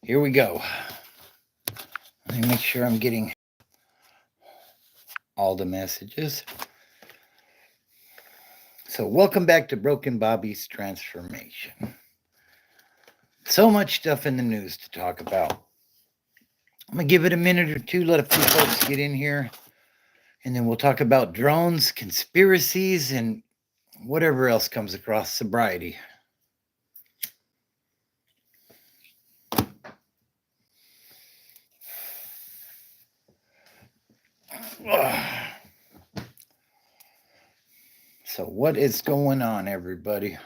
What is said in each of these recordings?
Here we go. Let me make sure I'm getting all the messages. So welcome back to Broken Bobby's Transformation. So much stuff in the news to talk about. I'm going to give it a minute or two, let a few folks get in here, and then we'll talk about drones, conspiracies, and whatever else comes across sobriety. So what is going on, everybody?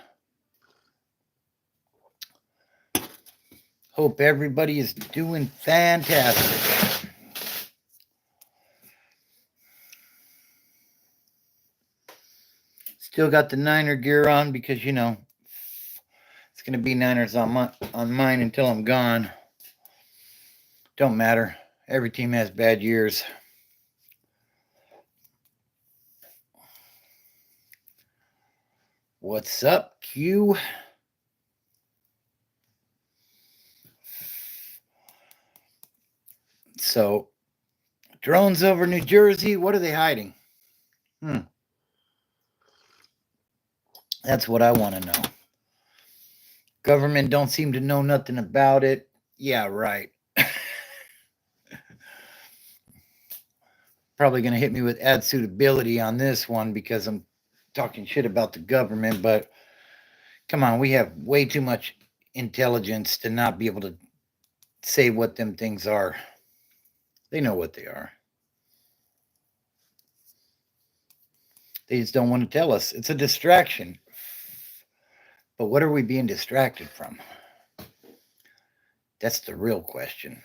Hope everybody is doing fantastic. Still got the Niner gear on because, you know, it's going to be Niners on mine until I'm gone. Don't matter. Every team has bad years. What's up, Q? So, drones over New Jersey, what are they hiding? That's what I want to know. Government don't seem to know nothing about it. Yeah, right. Probably going to hit me with ad suitability on this one because I'm talking shit about the government, but come on, we have way too much intelligence to not be able to say what them things are. They know what they are. They just don't want to tell us. It's a distraction. But what are we being distracted from? That's the real question.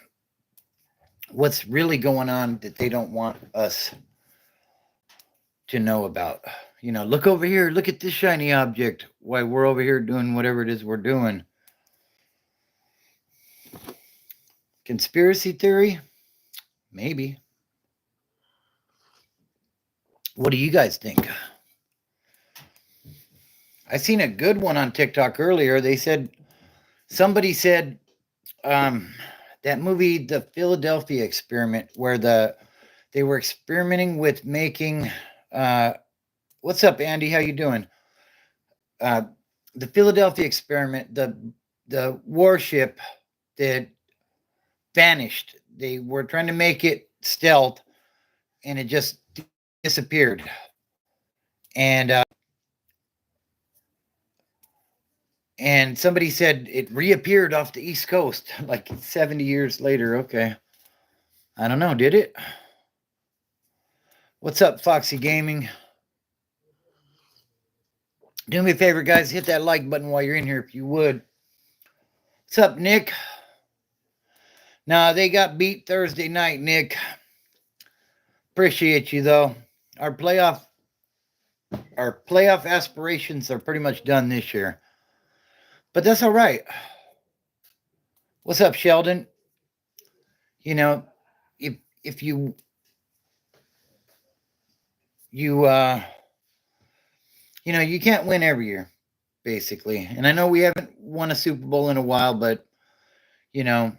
What's really going on that they don't want us to know about? You know, look over here. Look at this shiny object. While we're over here doing whatever it is we're doing. Conspiracy theory? Maybe. What do you guys think? I seen a good one on TikTok earlier. Somebody said that movie, The Philadelphia Experiment, where they were experimenting with making what's up, Andy? How you doing? The Philadelphia Experiment, the warship that vanished. They were trying to make it stealth, and it just disappeared. And somebody said it reappeared off the East Coast like 70 years later. Okay. I don't know. Did it? What's up, Foxy Gaming? Do me a favor, guys. Hit that like button while you're in here if you would. What's up, Nick? Nah, they got beat Thursday night, Nick. Appreciate you, though. Our playoff aspirations are pretty much done this year. But that's all right. What's up, Sheldon? You know, if you can't win every year, basically. And I know we haven't won a Super Bowl in a while, but you know,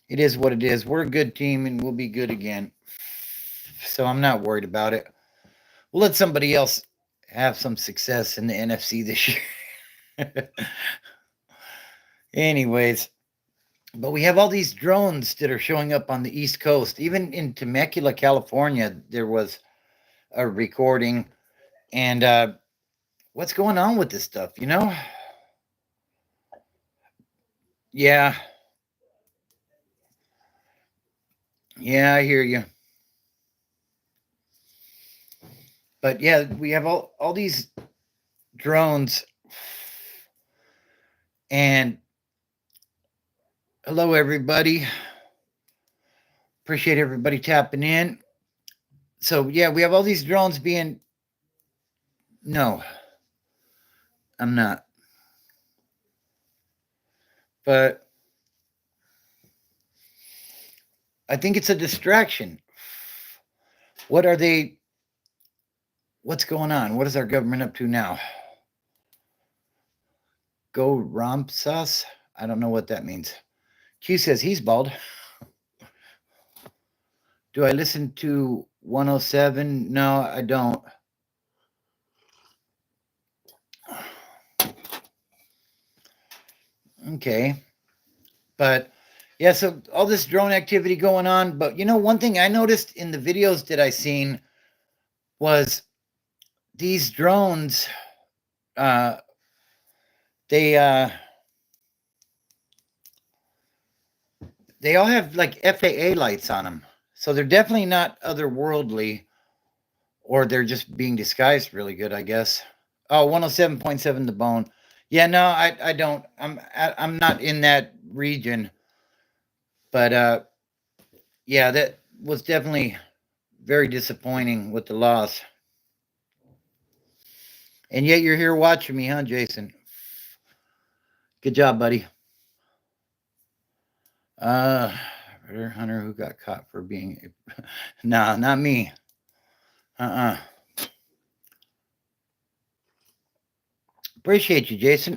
it is what it is. We're a good team and we'll be good again. So I'm not worried about it. We'll let somebody else have some success in the NFC this year. Anyways, but we have all these drones that are showing up on the East Coast. Even in Temecula, California, there was a recording. And what's going on with this stuff, you know? Yeah. Yeah, I hear you. But yeah, we have all these drones. And hello, everybody. Appreciate everybody tapping in. So yeah, we have all these drones being... No, I'm not. But I think it's a distraction. What's going on? What is our government up to now? Go Ramsas? I don't know what that means. Q says he's bald. Do I listen to 107? No, I don't. Okay. But yeah, so all this drone activity going on. But one thing I noticed in the videos that I seen was these drones, uh, they they all have like FAA lights on them. So they're definitely not otherworldly, or they're just being disguised really good, I guess. Oh, 107.7 the bone. Yeah, no, I don't. I'm not in that region. But yeah, that was definitely very disappointing with the loss. And yet you're here watching me, huh, Jason? Good job, buddy. Hunter who got caught for being nah, not me. Uh-uh. Appreciate you, Jason.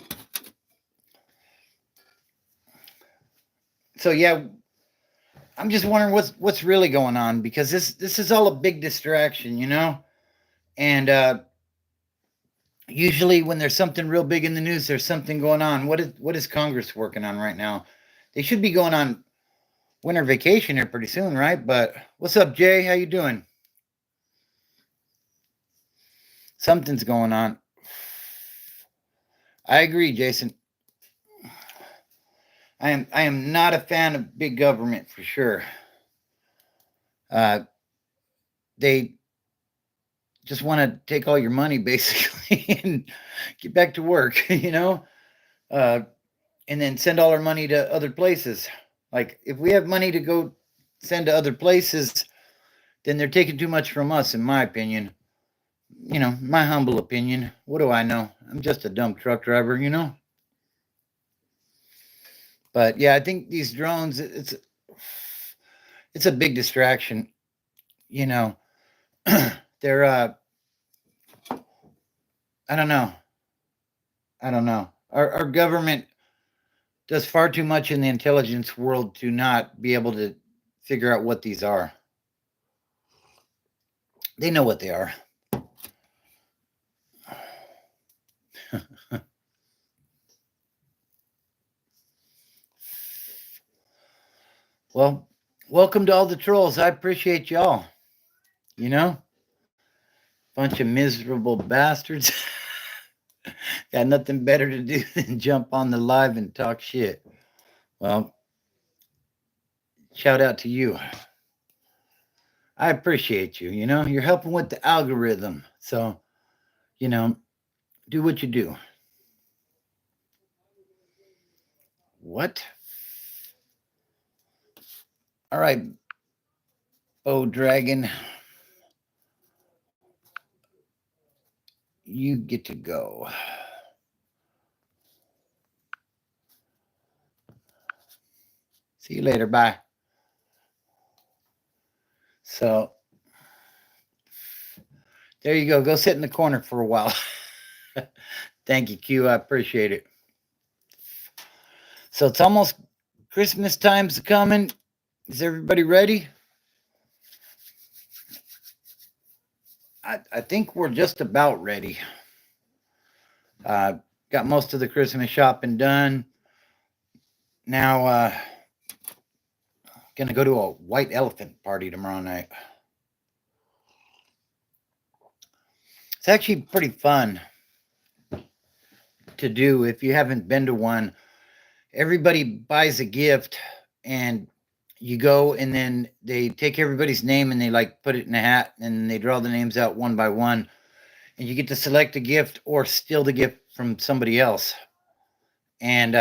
So yeah, I'm just wondering what's really going on, because this is all a big distraction. And usually when there's something real big in the news, there's something going on. What is Congress working on right now? They should be going on winter vacation here pretty soon, right? But what's up, Jay? How you doing? Something's going on. I agree, Jason. I am not a fan of big government for sure. They just want to take all your money basically and get back to work. Uh, and then send all our money to other places. Like if we have money to go send to other places, then they're taking too much from us, in my opinion. My humble opinion. What do I know? I'm just a dumb truck driver. But yeah, I think these drones, it's a big distraction. You know, they're I don't know. I don't know. Our government does far too much in the intelligence world to not be able to figure out what these are. They know what they are. Well, welcome to all the trolls. I appreciate y'all. Bunch of miserable bastards. Got nothing better to do than jump on the live and talk shit. Well, shout out to you. I appreciate you. You're helping with the algorithm. So, do what you do. What? All right, Bo Dragon. You get to go. See you later. Bye. So, there you go. Go sit in the corner for a while. Thank you, Q. I appreciate it. So, it's almost Christmas time's coming. Is everybody ready? I think we're just about ready. Got most of the Christmas shopping done. Now, gonna go to a white elephant party tomorrow night. It's actually pretty fun to do if you haven't been to one. Everybody buys a gift and you go, and then they take everybody's name and they like put it in a hat, and they draw the names out one by one, and you get to select a gift or steal the gift from somebody else. And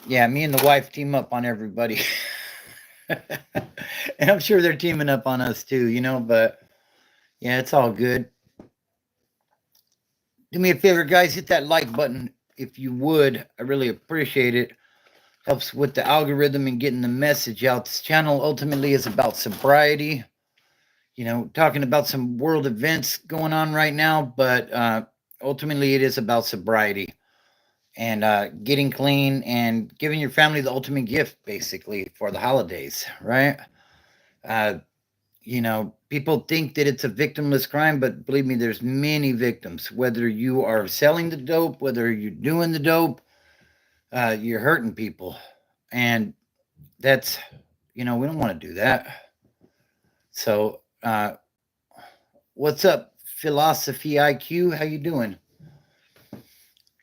yeah, me and the wife team up on everybody. And I'm sure they're teaming up on us too, but yeah, it's all good. Do me a favor, guys, hit that like button if you would. I really appreciate it. Helps with the algorithm and getting the message out. This channel ultimately is about sobriety. Talking about some world events going on right now, but ultimately it is about sobriety. and getting clean and giving your family the ultimate gift, basically, for the holidays, right? Uh, people think that it's a victimless crime, but believe me, there's many victims. Whether you are selling the dope, whether you're doing the dope, you're hurting people. And that's, we don't want to do that. So, what's up, Philosophy IQ? How you doing?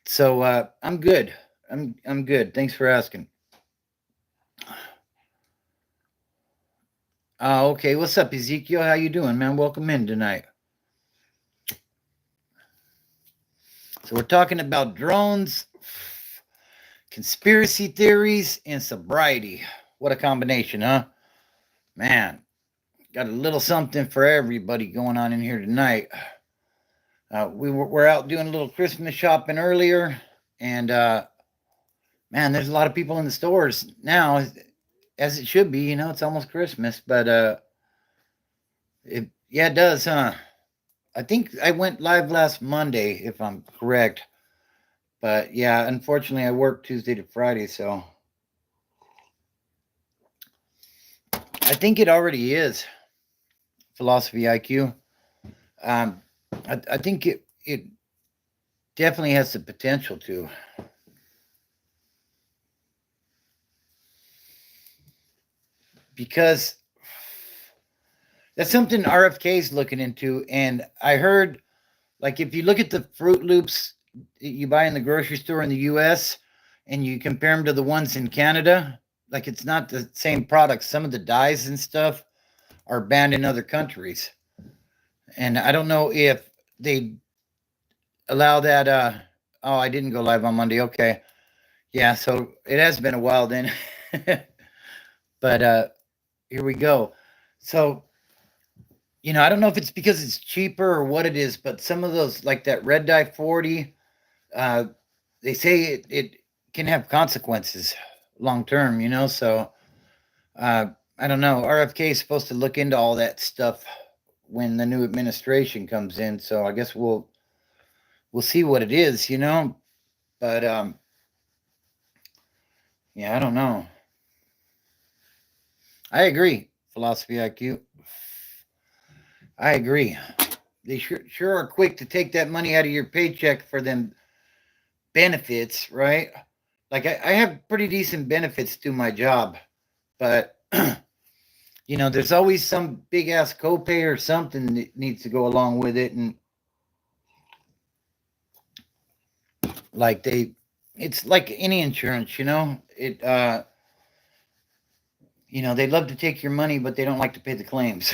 So, I'm good. I'm good. Thanks for asking. Okay. What's up, Ezekiel? How you doing, man? Welcome in tonight. So we're talking about drones, conspiracy theories, and sobriety. What a combination, huh? Man, got a little something for everybody going on in here tonight. We're out doing a little Christmas shopping earlier, and man, there's a lot of people in the stores now, as it should be. It's almost Christmas, but yeah, it does, huh? I think I went live last Monday, if I'm correct. But yeah, unfortunately, I work Tuesday to Friday, so I think it already is philosophy IQ. Um, I think it definitely has the potential to, because that's something RFK is looking into. And I heard, like, if you look at the Fruit Loops that you buy in the grocery store in the US and you compare them to the ones in Canada, like, it's not the same product. Some of the dyes and stuff are banned in other countries. And I don't know if they allow that. Oh, I didn't go live on Monday. Okay. Yeah. So it has been a while then. But here we go. So, I don't know if it's because it's cheaper or what it is, but some of those, like that red dye 40, uh, they say it can have consequences long term, So uh, I don't know. RFK is supposed to look into all that stuff when the new administration comes in. So I guess we'll see what it is. But yeah, I don't know. I agree. Philosophy IQ. I agree. They sure are quick to take that money out of your paycheck for them benefits, right? Like I have pretty decent benefits to my job, but there's always some big ass copay or something that needs to go along with it, and like it's like any insurance, they love to take your money, but they don't like to pay the claims.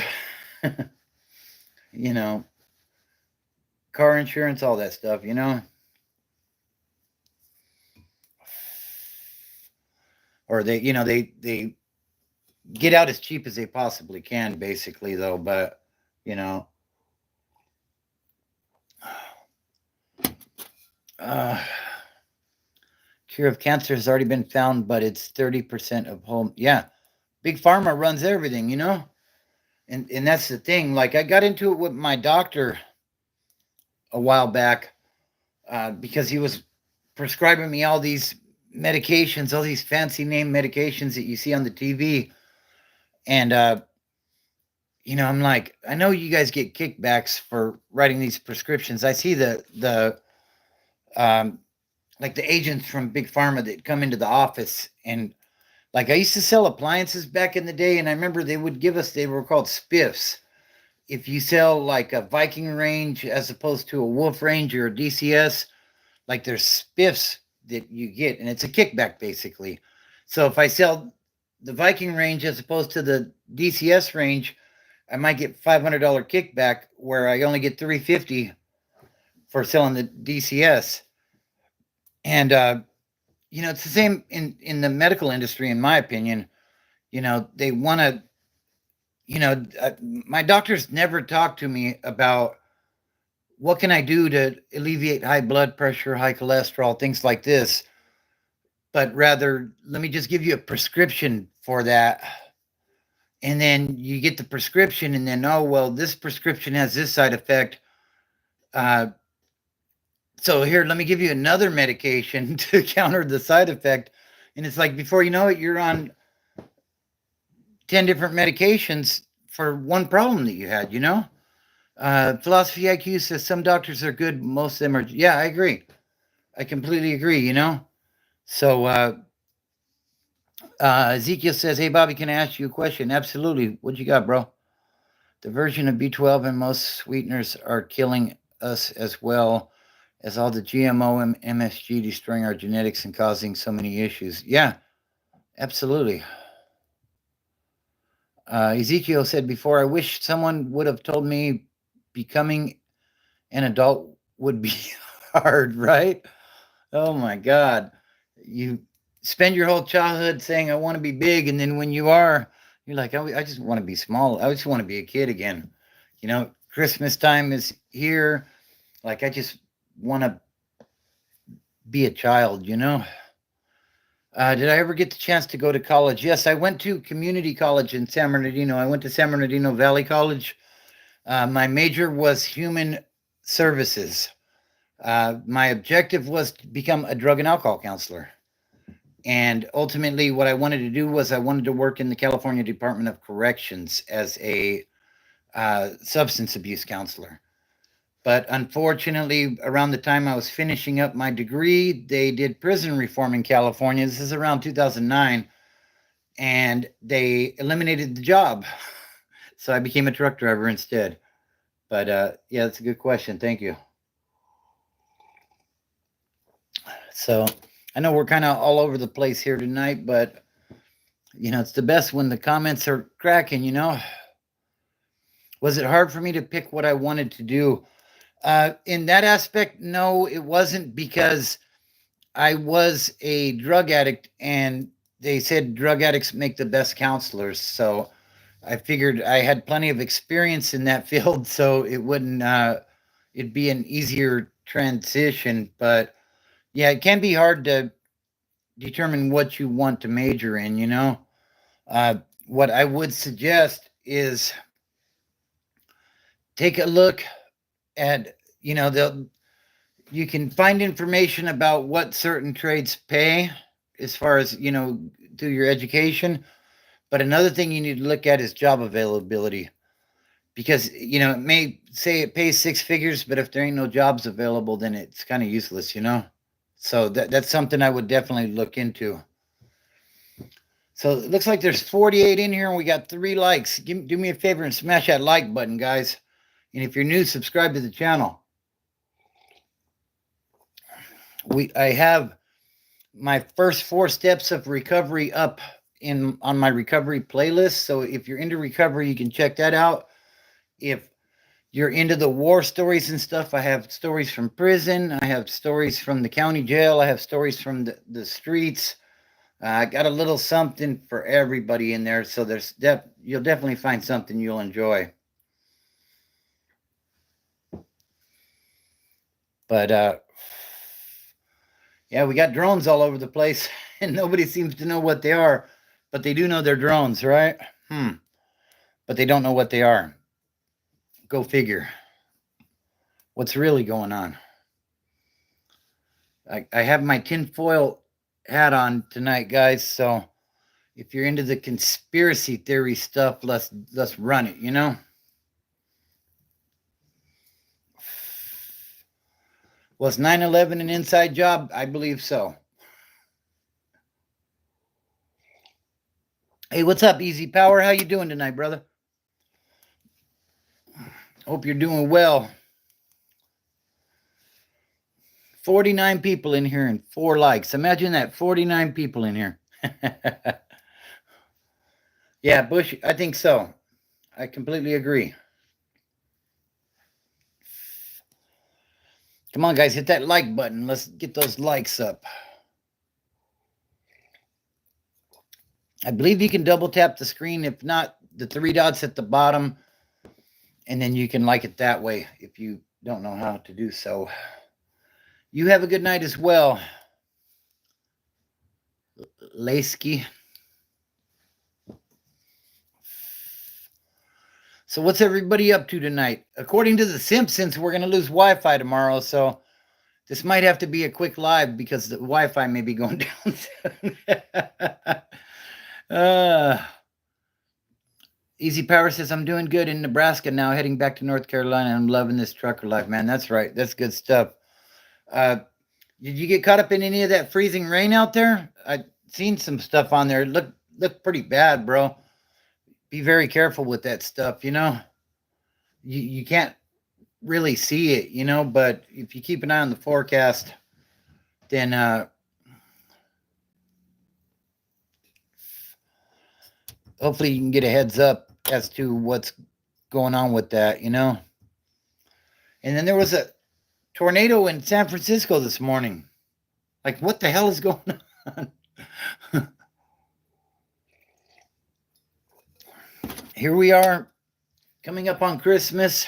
you know, car insurance, all that stuff. Or they get out as cheap as they possibly can, basically, though. But you know, uh, cure of cancer has already been found, but it's 30% of home. Yeah, big pharma runs everything. And that's the thing. Like I got into it with my doctor a while back because he was prescribing me all these medications, all these fancy name medications that you see on the TV. And I'm like, I know you guys get kickbacks for writing these prescriptions. I see the um, like the agents from Big Pharma that come into the office, and like I used to sell appliances back in the day, and I remember they were called spiffs. If you sell like a Viking range as opposed to a Wolf range or a DCS, like there's spiffs that you get, and it's a kickback basically. So if I sell the Viking range as opposed to the DCS range, I might get $500 kickback where I only get 350 for selling the DCS. And it's the same in the medical industry, in my opinion. They want to. My doctors never talk to me about what can I do to alleviate high blood pressure, high cholesterol, things like this, but rather let me just give you a prescription for that. And then you get the prescription, and then, oh, well, this prescription has this side effect. Uh, So here, let me give you another medication to counter the side effect. And it's like before you know it, you're on 10 different medications for one problem that you had, you know? Philosophy IQ says some doctors are good, most of them are. Yeah, I agree. I completely agree, you know? So Ezekiel says, hey, Bobby, can I ask you a question? Absolutely. What you got, bro? The version of B12 and most sweeteners are killing us as well as all the GMO and MSG destroying our genetics and causing so many issues. Yeah, absolutely. Ezekiel said before, I wish someone would have told me becoming an adult would be hard, right? Oh my God. You spend your whole childhood saying, I want to be big. And then when you are, you're like, I just want to be small. I just want to be a kid again. You know, Christmas time is here. Like, I just want to be a child, you know? Did I ever get the chance to go to college? Yes, I went to community college in San Bernardino. I went to San Bernardino Valley College. My major was human services. My objective was to become a drug and alcohol counselor. And ultimately, what I wanted to do was I wanted to work in the California Department of Corrections as a substance abuse counselor. But unfortunately, around the time I was finishing up my degree, they did prison reform in California. This is around 2009, and they eliminated the job. So I became a truck driver instead. But yeah, that's a good question. Thank you. So I know we're kind of all over the place here tonight, but you know, it's the best when the comments are cracking, you know. Was it hard for me to pick what I wanted to do? In that aspect, no, it wasn't, because I was a drug addict and they said drug addicts make the best counselors. So I figured I had plenty of experience in that field, so it wouldn't, it'd be an easier transition. But yeah, it can be hard to determine what you want to major in, you know? Uh, what I would suggest is take a look at, you know, you can find information about what certain trades pay as far as, you know, through your education. But another thing you need to look at is job availability, because, you know, it may say it pays six figures, but if there ain't no jobs available, then it's kind of useless, you know? So that's something I would definitely look into. So it looks like there's 48 in here and we got 3 likes. Do me a favor and smash that like button, guys. And if you're new, subscribe to the channel. I have my first 4 steps of recovery up on my recovery playlist. So if you're into recovery, you can check that out. If you're into the war stories and stuff, I have stories from prison. I have stories from the county jail. I have stories from the streets. I got a little something for everybody in there. So you'll definitely find something you'll enjoy. But yeah, we got drones all over the place, and nobody seems to know what they are, but they do know they're drones, right? But they don't know what they are. Go figure. What's really going on? I have my tinfoil hat on tonight, guys. So if you're into the conspiracy theory stuff, let's run it. You know. Was 9/11 an inside job? I believe so. Hey, what's up, Easy Power? How you doing tonight, brother? Hope you're doing well. 49 people in here and 4 likes. Imagine that, 49 people in here. Yeah, Bush, I think so. I completely agree. Come on, guys, hit that like button. Let's get those likes up. I believe you can double tap the screen. If not, the 3 dots at the bottom, and then you can like it that way if you don't know how to do so. You have a good night as well, Lasky. So what's everybody up to tonight? According to the Simpsons, we're going to lose Wi-Fi tomorrow, so This might have to be a quick live because the Wi-Fi may be going down soon. uh, Easy Power says, I'm doing good in Nebraska now, heading back to North Carolina. I'm loving this trucker life, man. That's right. That's good stuff. Did you get caught up in any of that freezing rain out there? I seen some stuff on there. Look pretty bad, bro. Be very careful with that stuff, you know. You can't really see it, you know, but if you keep an eye on the forecast, then hopefully you can get a heads up as to what's going on with that, you know. And then there was a tornado in San Francisco this morning. Like, what the hell is going on? Here we are coming up on Christmas.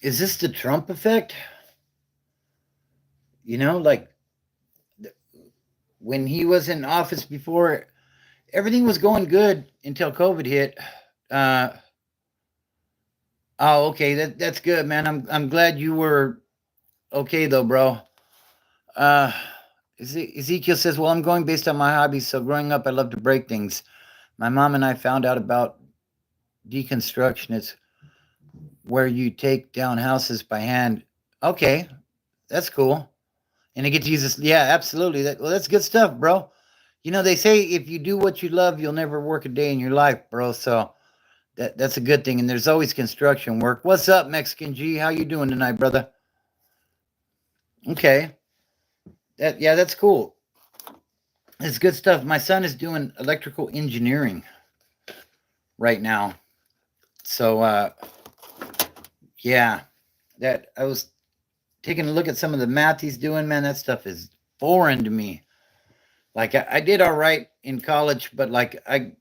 Is this the Trump effect? You know, like when he was in office before, everything was going good until COVID hit. Uh, oh, okay, that's good, man. I'm glad you were okay though, bro. Uh, Ezekiel says, "Well, I'm going based on my hobbies. So growing up, I loved to break things. My mom and I found out about deconstruction. It's where you take down houses by hand. Okay, that's cool. And I get to use this. Yeah, absolutely. That's good stuff, bro. You know, they say if you do what you love, you'll never work a day in your life, bro. So that's a good thing. And there's always construction work. What's up, Mexican G? How you doing tonight, brother? Okay. That's cool. It's good stuff. My son is doing electrical engineering right now. So yeah, that I was taking a look at some of the math he's doing, man. That stuff is foreign to me. Like I did all right in college, but like I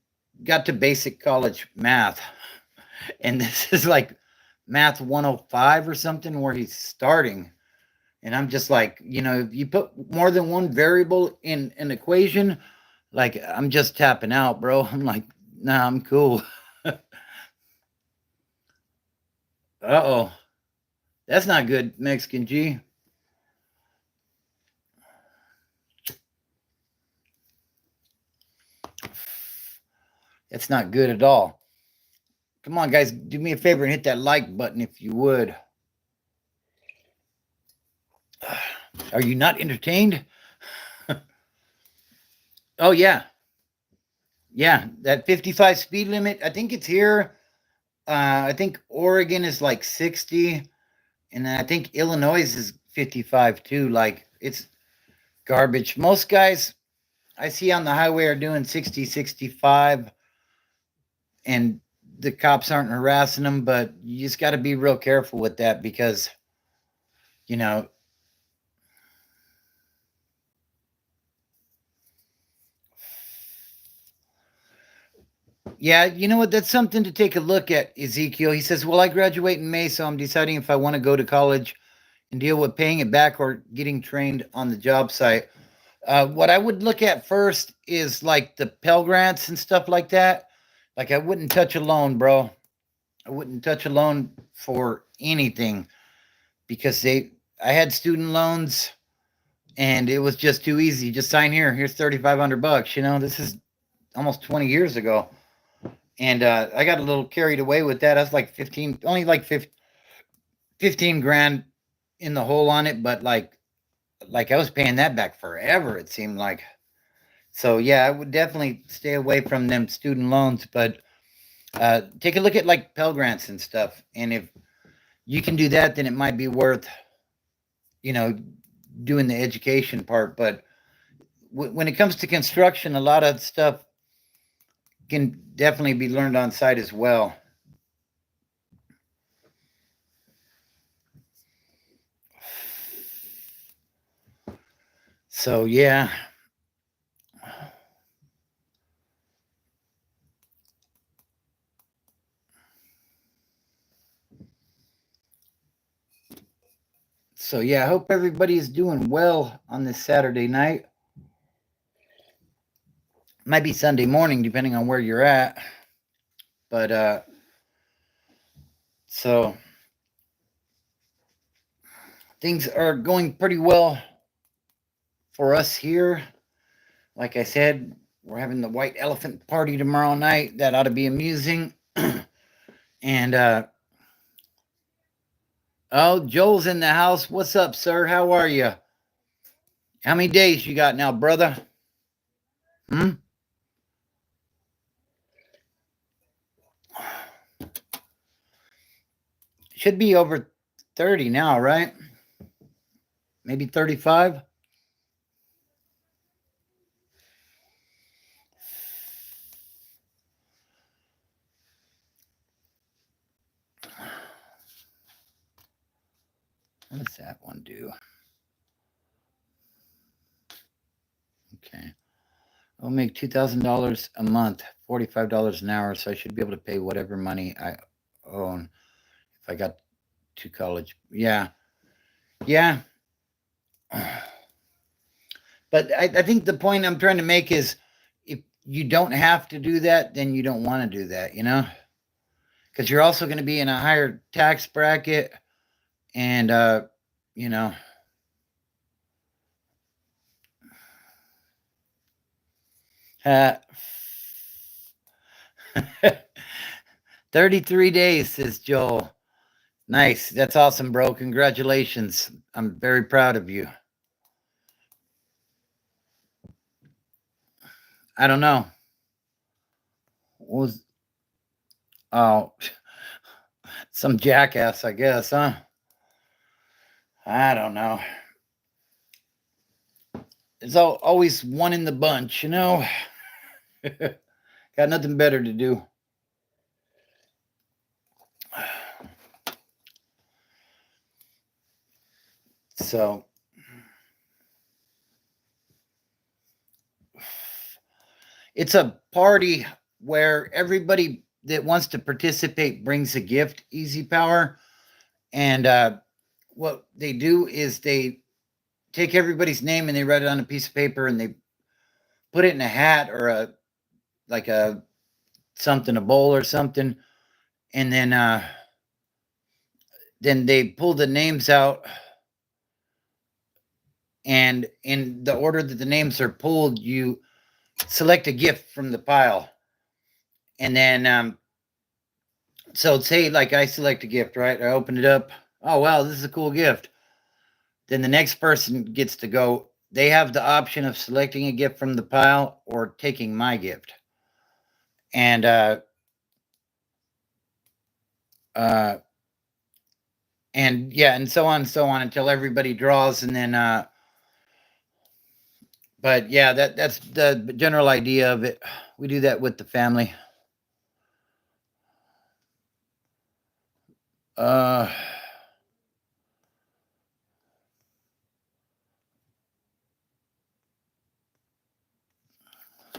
got to basic college math, and this is like math 105 or something where he's starting. And I'm just like, you know, if you put more than one variable in an equation, like I'm just tapping out, bro. I'm like, nah, I'm cool. Uh-oh. That's not good, Mexican G. That's not good at all. Come on, guys, do me a favor and hit that like button if you would. Are you not entertained? Oh, yeah. Yeah, that 55 speed limit, I think it's here. I think Oregon is like 60, and then I think Illinois is 55 too. Like, it's garbage. Most guys I see on the highway are doing 60, 65, and the cops aren't harassing them, but you just got to be real careful with that because, you know, yeah, you know what? That's something to take a look at, Ezekiel. He says, well, I graduate in May, so I'm deciding if I want to go to college and deal with paying it back or getting trained on the job site. What I would look at first is like the Pell Grants and stuff like that. Like, I wouldn't touch a loan, bro. I wouldn't touch a loan for anything because I had student loans and it was just too easy. Just sign here. Here's $3,500. You know, this is almost 20 years ago. And I got a little carried away with that. I was like 15, only like 15 grand in the hole on it, but like I was paying that back forever, it seemed like. So yeah, I would definitely stay away from them student loans, but take a look at like Pell Grants and stuff. And if you can do that, then it might be worth, you know, doing the education part. But when it comes to construction, a lot of stuff can definitely be learned on site as well. So yeah. So yeah, I hope everybody is doing well on this Saturday night. Might be Sunday morning, depending on where you're at. But so things are going pretty well for us here. Like I said, we're having the white elephant party tomorrow night. That ought to be amusing. And oh, Joel's in the house. What's up, sir? How are you? How many days you got now, brother? Hmm? Should be over 30 now, right? Maybe 35? What does that one do? Okay. I'll make $2,000 a month, $45 an hour, so I should be able to pay whatever money I own if I got to college. Yeah. Yeah. But I think the point I'm trying to make is if you don't have to do that, then you don't want to do that, you know? Because you're also going to be in a higher tax bracket and, you know, 33 days, says Joel. Nice. That's awesome, bro. Congratulations. I'm very proud of you. I don't know. What was oh some jackass, I guess, huh? I don't know. There's always one in the bunch, you know? Got nothing better to do. So it's a party where everybody that wants to participate brings a gift, Easy Power. And what they do is they take everybody's name and they write it on a piece of paper and they put it in a hat or a like a something, a bowl or something. And then they pull the names out, and in the order that the names are pulled, you select a gift from the pile. And then so say like I select a gift, right? I open it up. Oh wow, this is a cool gift. Then the next person gets to go. They have the option of selecting a gift from the pile or taking my gift. And uh and yeah, and so on until everybody draws, and then but yeah, that's the general idea of it. We do that with the family. Uh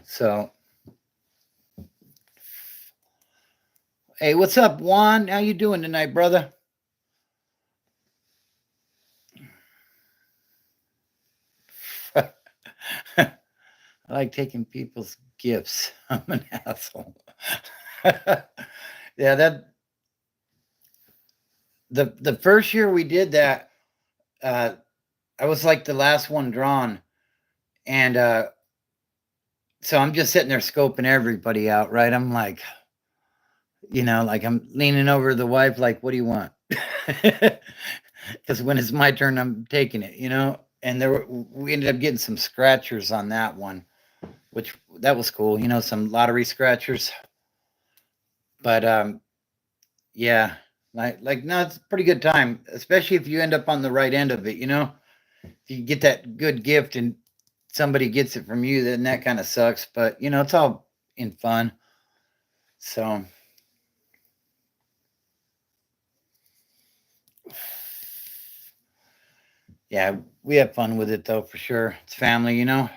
so hey, what's up, Juan? How you doing tonight, brother? I like taking people's gifts. I'm an asshole. Yeah, that the first year we did that, uh, I was like the last one drawn, and so I'm just sitting there scoping everybody out, right? I'm like, like I'm leaning over the wife, like, what do you want? Because when it's my turn, I'm taking it, And we ended up getting some scratchers on that one, which that was cool, some lottery scratchers. But yeah, like no, it's a pretty good time, especially if you end up on the right end of it, If you get that good gift and somebody gets it from you, then that kind of sucks. But it's all in fun. So yeah, we have fun with it though, for sure. It's family. If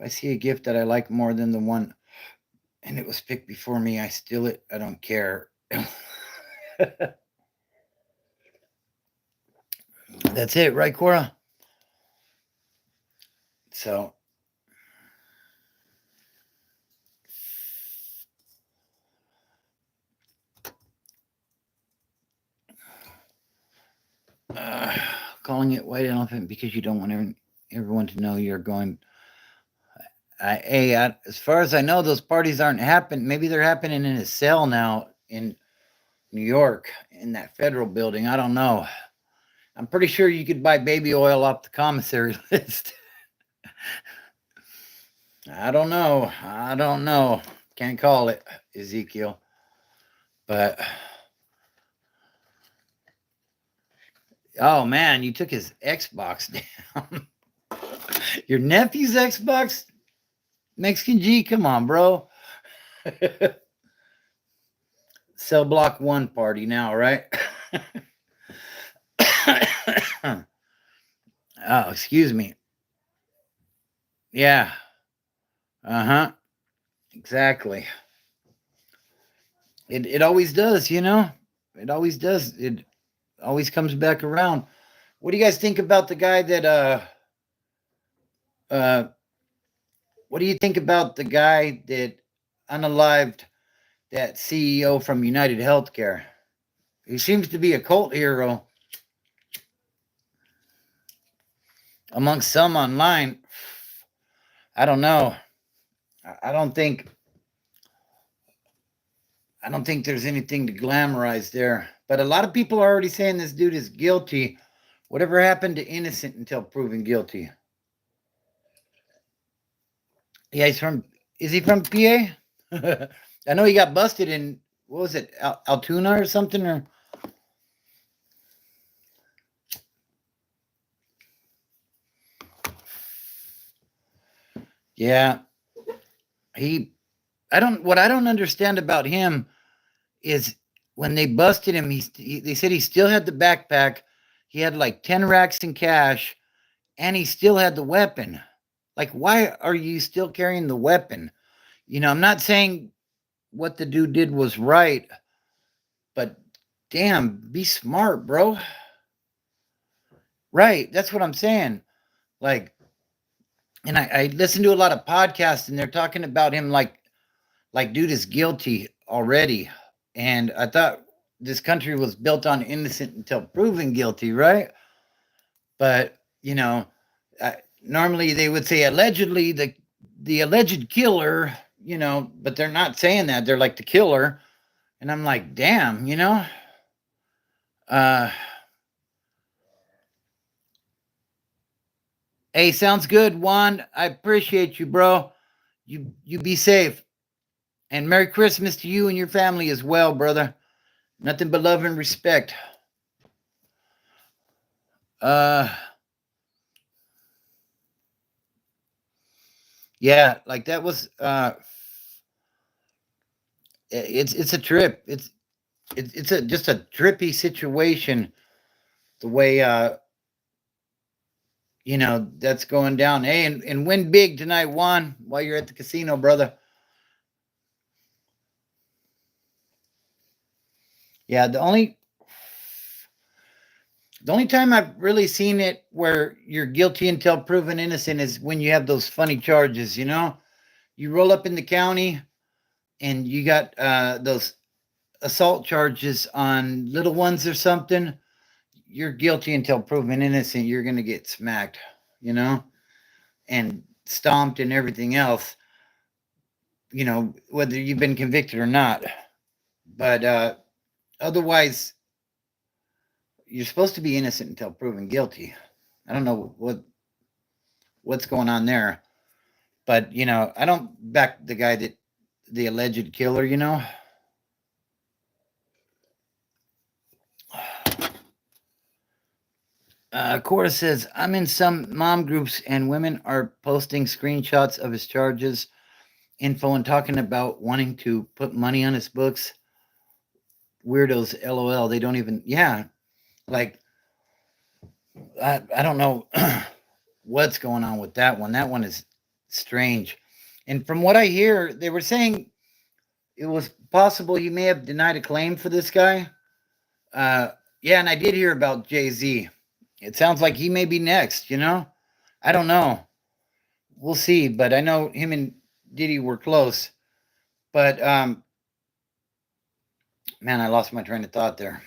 I see a gift that I like more than the one and it was picked before me, I steal it. I don't care. That's it, right, Cora? So calling it white elephant because you don't want everyone to know you're going. As far as I know, those parties aren't happening. Maybe they're happening in a cell now in New York in that federal building. I don't know. I'm pretty sure you could buy baby oil off the commissary list. I don't know. I don't know. Can't call it, Ezekiel. But oh man, you took his Xbox down. Your nephew's Xbox? Mexican G, come on, bro. Cell block 1 party now, right? Oh, excuse me. Yeah. Uh-huh. Exactly. It always does, you know? It always does. It always comes back around. What do you guys think about the guy that uh what do you think about the guy that unalived that CEO from United Healthcare? He seems to be a cult hero amongst some online. I don't know. I don't think there's anything to glamorize there. But a lot of people are already saying this dude is guilty. Whatever happened to innocent until proven guilty? Yeah, is he from PA? I know he got busted in, what was it, Altoona or something? Or yeah, what I don't understand about him is when they busted him, they said he still had the backpack. He had like 10 racks in cash and he still had the weapon. Like, why are you still carrying the weapon? You know, I'm not saying what the dude did was right, but damn, be smart, bro. Right. That's what I'm saying. Like, and I listen to a lot of podcasts and they're talking about him like dude is guilty already. And I thought this country was built on innocent until proven guilty, right? But, you know, normally they would say allegedly the alleged killer, you know, but they're not saying that. They're like the killer. And I'm like, damn, you know? Uh Hey, sounds good, Juan. I appreciate you, bro. You be safe. And Merry Christmas to you and your family as well, brother. Nothing but love and respect. Uh yeah, like that was it's a trip. It's a just a trippy situation the way you know that's going down. Hey, and win big tonight, Juan, while you're at the casino, brother. Yeah, the only time I've really seen it where you're guilty until proven innocent is when you have those funny charges, you know? You roll up in the county and you got those assault charges on little ones or something. You're guilty until proven innocent. You're going to get smacked, you know, and stomped and everything else, you know, whether you've been convicted or not. But otherwise, you're supposed to be innocent until proven guilty. I don't know what's going on there. But, you know, I don't back the guy that the alleged killer, you know. Cora says, I'm in some mom groups and women are posting screenshots of his charges, info, and talking about wanting to put money on his books. Weirdos, LOL. They don't even, yeah. Like, I don't know what's going on with that one. That one is strange. And from what I hear, they were saying it was possible he may have denied a claim for this guy. Yeah, and I did hear about Jay-Z. It sounds like he may be next, you know? I don't know. We'll see, but I know him and Diddy were close. But man, I lost my train of thought there.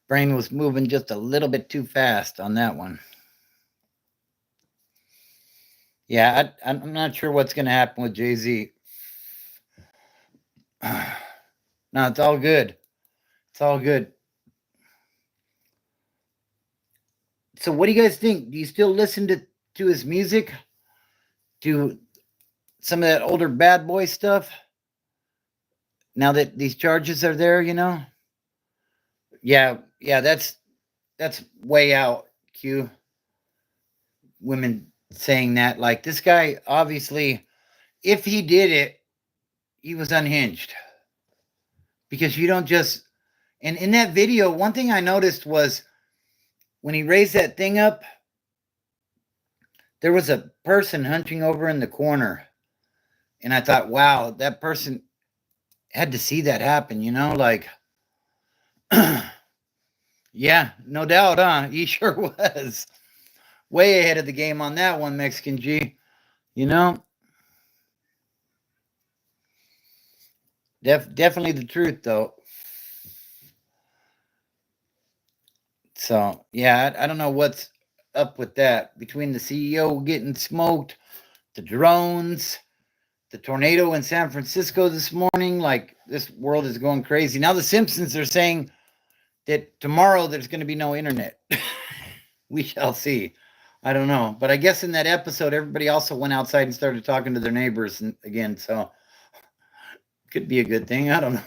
Brain was moving just a little bit too fast on that one. Yeah, I'm not sure what's going to happen with Jay-Z. No, it's all good. It's all good. So what do you guys think? Do you still listen to his music? To some of that older bad boy stuff? Now that these charges are there, Yeah, yeah, that's way out, Q. Women saying that. Like, this guy, obviously, if he did it, he was unhinged. Because you don't just, and in that video, one thing I noticed was when he raised that thing up, there was a person hunching over in the corner. And I thought, wow, that person had to see that happen, like, yeah, no doubt, huh? He sure was. Way ahead of the game on that one, Mexican G. You know? Definitely the truth, though. So, yeah, I don't know what's up with that. Between the CEO getting smoked, the drones, the tornado in San Francisco this morning, like, this world is going crazy. Now the Simpsons are saying that tomorrow there's going to be no internet. We shall see. I don't know. But I guess in that episode, everybody also went outside and started talking to their neighbors again. So could be a good thing. I don't know.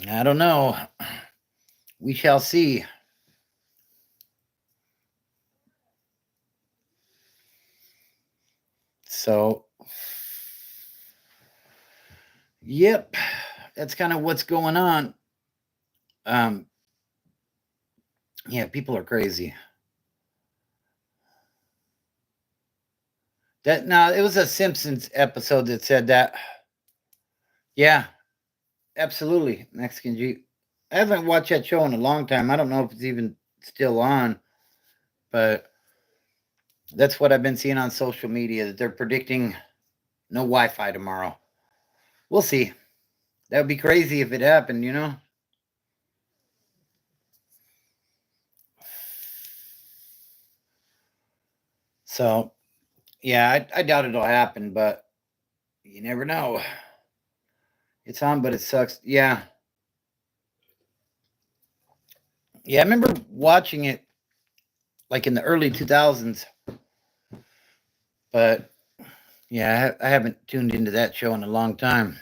I don't know. We shall see. So, yep, that's kind of what's going on. Um, yeah, people are crazy. That now it was a Simpsons episode that said that. Yeah, absolutely, Mexican G. I haven't watched that show in a long time. I don't know if it's even still on, but that's what I've been seeing on social media that they're predicting no Wi-Fi tomorrow. We'll see. That would be crazy if it happened. So, yeah, I doubt it'll happen, but you never know. It's on, but it sucks. Yeah. Yeah, I remember watching it like in the early 2000s, but yeah, I haven't tuned into that show in a long time.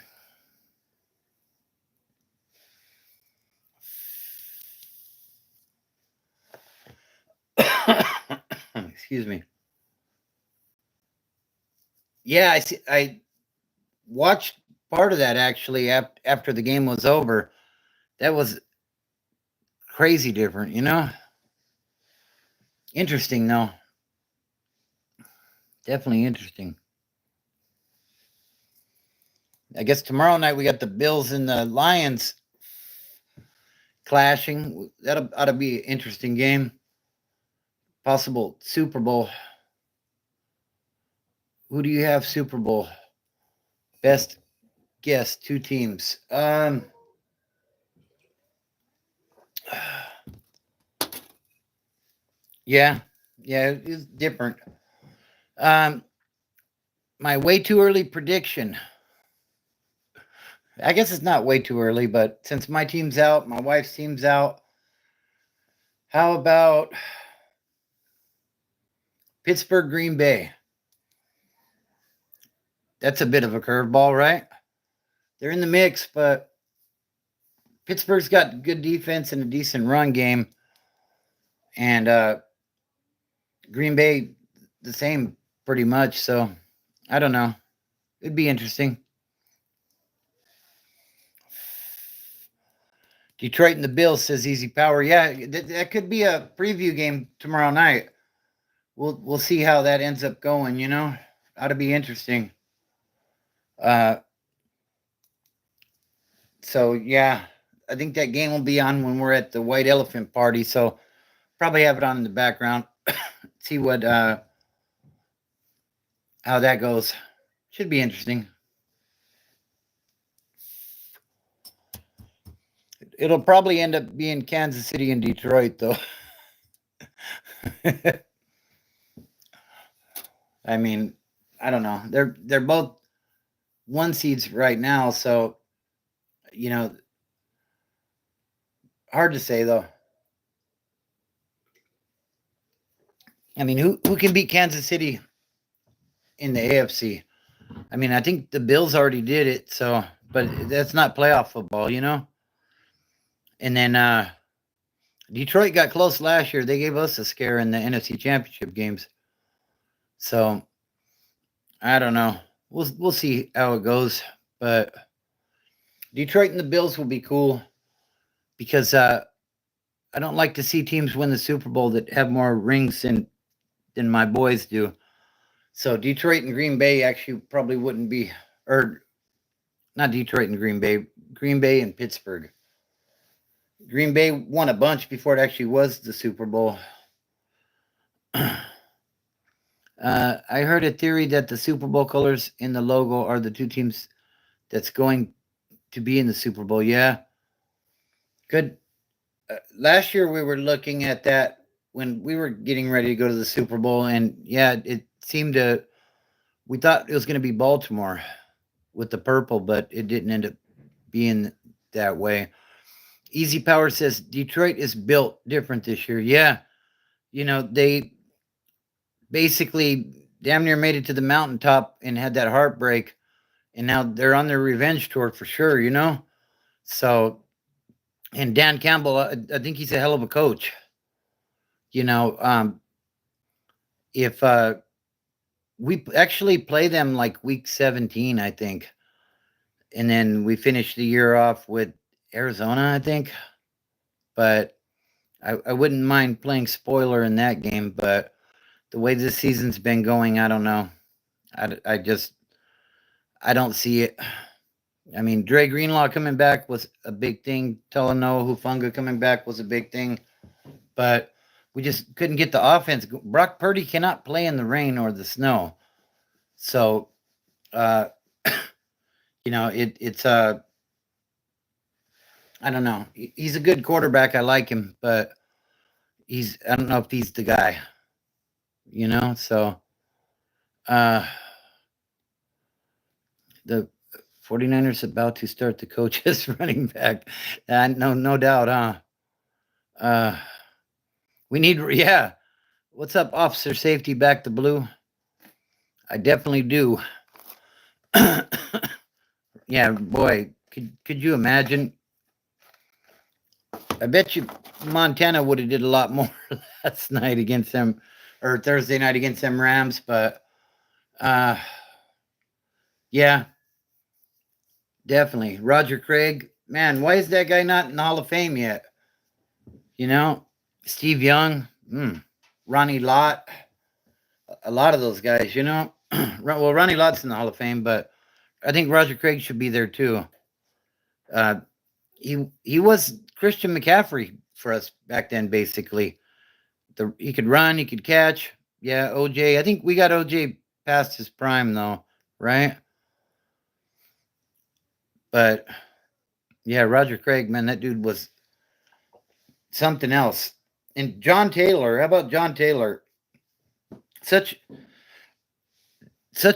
Excuse me. Yeah, I see. I watched part of that actually after the game was over. That was crazy different. Interesting though. Definitely interesting. I guess tomorrow night we got the Bills and the Lions clashing. That ought to be an interesting game. Possible Super Bowl. Who do you have Super Bowl? Best guess, two teams. Yeah, yeah, it's different. Um, my way too early prediction. I guess it's not way too early, but since my team's out, my wife's team's out, how about Pittsburgh, Green Bay? That's a bit of a curveball, right? They're in the mix, but Pittsburgh's got good defense and a decent run game, and Green Bay the same pretty much. So I don't know. It'd be interesting. Detroit and the Bills, says Easy Power. Yeah, that could be a preview game tomorrow night. We'll see how that ends up going. Ought to be interesting. Uh, so yeah, I think that game will be on when we're at the White Elephant party. So probably have it on in the background. See what how that goes. Should be interesting. It'll probably end up being Kansas City and Detroit, though. I mean, I don't know. They're both one seeds right now, so you know, hard to say though. I mean, who can beat Kansas City in the AFC? I mean, I think the Bills already did it, so but that's not playoff football, you know. And then Detroit got close last year. They gave us a scare in the NFC Championship games. So I don't know. We'll see how it goes, but Detroit and the Bills will be cool because I don't like to see teams win the Super Bowl that have more rings than my boys do. So Detroit and Green Bay actually probably wouldn't be, or not Detroit and Green Bay and Pittsburgh. Green Bay won a bunch before it actually was the Super Bowl. I heard a theory that the Super Bowl colors in the logo are the two teams that's going to be in the Super Bowl. Yeah, good. Last year we were looking at that when we were getting ready to go to the Super Bowl, and yeah, it seemed to. We thought it was going to be Baltimore with the purple, but it didn't end up being that way. Easy Power says Detroit is built different this year. Yeah, they basically damn near made it to the mountaintop and had that heartbreak, and now they're on their revenge tour for sure. So and Dan Campbell, I think he's a hell of a coach. If we actually play them like week 17, I think, and then we finish the year off with Arizona, I think. But I wouldn't mind playing spoiler in that game. But the way this season's been going, I don't know. I don't see it. I mean, Dre Greenlaw coming back was a big thing. Talanoa Hufanga coming back was a big thing. But we just couldn't get the offense. Brock Purdy cannot play in the rain or the snow. So, uh, it's I don't know. He's a good quarterback. I like him, but I don't know if he's the guy. So the 49ers about to start the coaches running back. No doubt, huh? We need, yeah. What's up, Officer Safety Back to Blue? I definitely do. Yeah, boy, could you imagine? I bet you Montana would have did a lot more last night against them, or Thursday night against them Rams, but yeah, definitely. Roger Craig, man, why is that guy not in the Hall of Fame yet? Steve Young, Ronnie Lott, a lot of those guys, well, Ronnie Lott's in the Hall of Fame, but I think Roger Craig should be there too. He was Christian McCaffrey for us back then, basically. He could run, he could catch. Yeah, OJ. I think we got OJ past his prime though, right? But yeah, Roger Craig, man, that dude was something else. And John Taylor, how about John Taylor? Such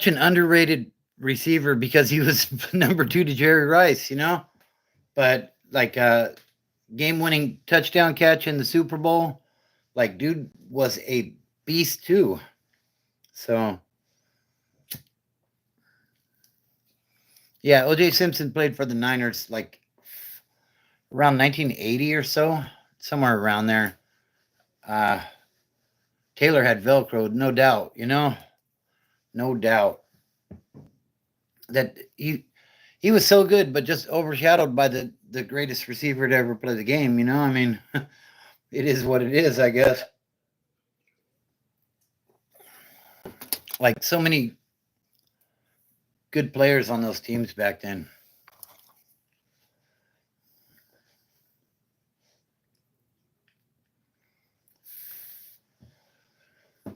an underrated receiver because he was number 2 to Jerry Rice, But like game-winning touchdown catch in the Super Bowl, like dude was a beast too. So yeah, OJ Simpson played for the Niners like around 1980 or so, somewhere around there. Taylor had Velcro, no doubt, no doubt that he was so good, but just overshadowed by the greatest receiver to ever play the game. I mean, it is what it is, I guess. Like so many good players on those teams back then.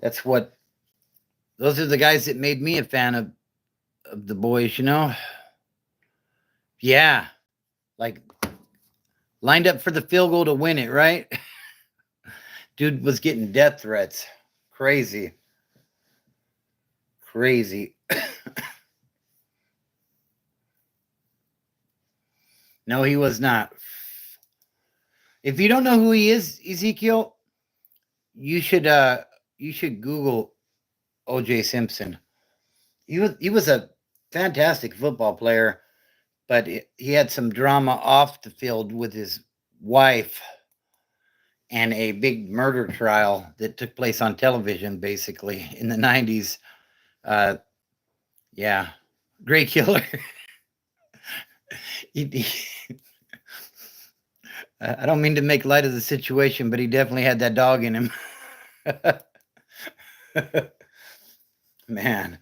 Those are the guys that made me a fan of the boys, Yeah. Like lined up for the field goal to win it, right? Dude was getting death threats. Crazy. Crazy. No, he was not. If you don't know who he is, Ezekiel, you should Google OJ Simpson. He was a fantastic football player, but he had some drama off the field with his wife and a big murder trial that took place on television, basically in the 90s. Uh, yeah, great killer. he, I don't mean to make light of the situation, but he definitely had that dog in him. Man,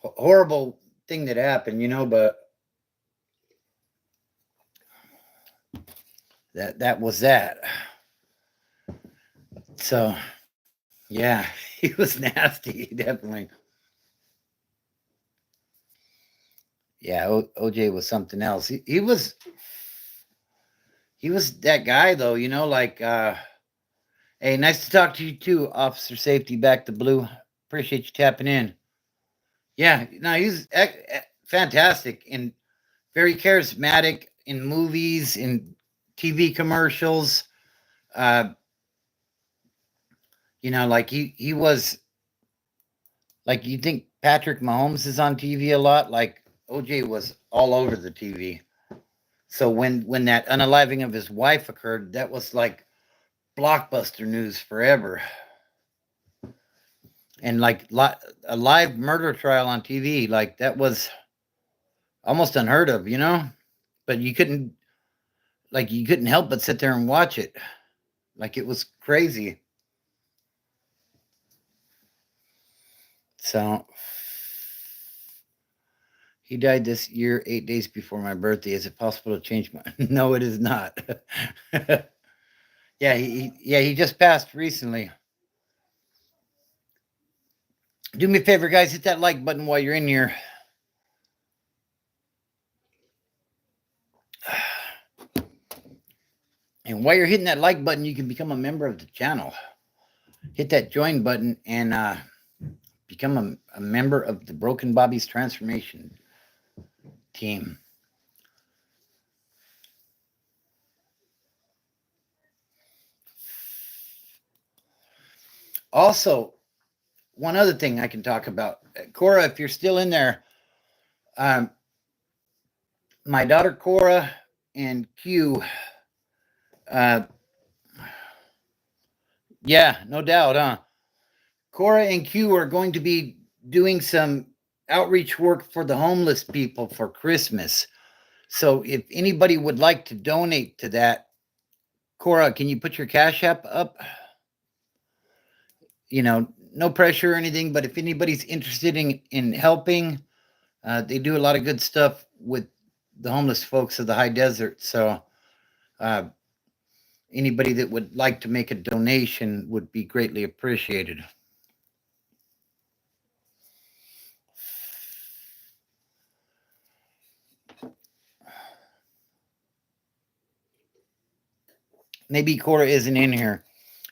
horrible thing that happened, but that was that. So, yeah, he was nasty, definitely. Yeah, OJ was something else. He was that guy though, like hey, nice to talk to you too, Officer Safety back to blue. Appreciate you tapping in. Yeah, no, he's fantastic and very charismatic in movies, in TV commercials. Uh, like he was like you think Patrick Mahomes is on TV a lot, like OJ was all over the TV. So when that unaliving of his wife occurred, that was like blockbuster news forever. And like a live murder trial on TV, like that was almost unheard of, But you couldn't help but sit there and watch it. Like it was crazy. So he died this year, 8 days before my birthday. Is it possible to change my? No, it is not. Yeah, he just passed recently. Do me a favor, guys, hit that like button while you're in here. And while you're hitting that like button, you can become a member of the channel. Hit that join button and become a member of the Broken Bobby's Transformation team. Also, one other thing I can talk about, Cora, if you're still in there, my daughter Cora and Q, yeah, no doubt, huh? Cora and Q are going to be doing some outreach work for the homeless people for Christmas. So if anybody would like to donate to that, Cora, can you put your Cash App up? No pressure or anything, but if anybody's interested in helping, they do a lot of good stuff with the homeless folks of the high desert. So anybody that would like to make a donation would be greatly appreciated. Maybe Cora isn't in here.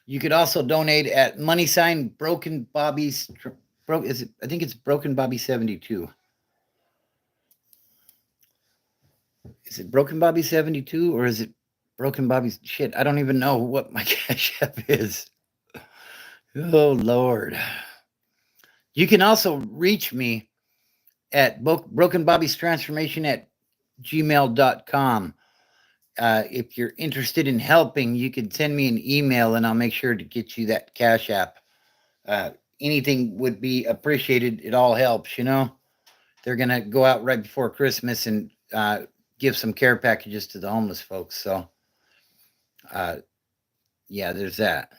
You could also donate at money sign Broken Bobby's. I think it's Broken Bobby 72. Is it Broken Bobby 72 or is it Broken Bobby's shit? I don't even know what my Cash App is. Oh Lord. You can also reach me at Broken Bobby's Transformation at gmail.com. If you're interested in helping, you can send me an email and I'll make sure to get you that Cash App. Anything would be appreciated. It all helps, They're going to go out right before Christmas and give some care packages to the homeless folks. So, yeah, there's that.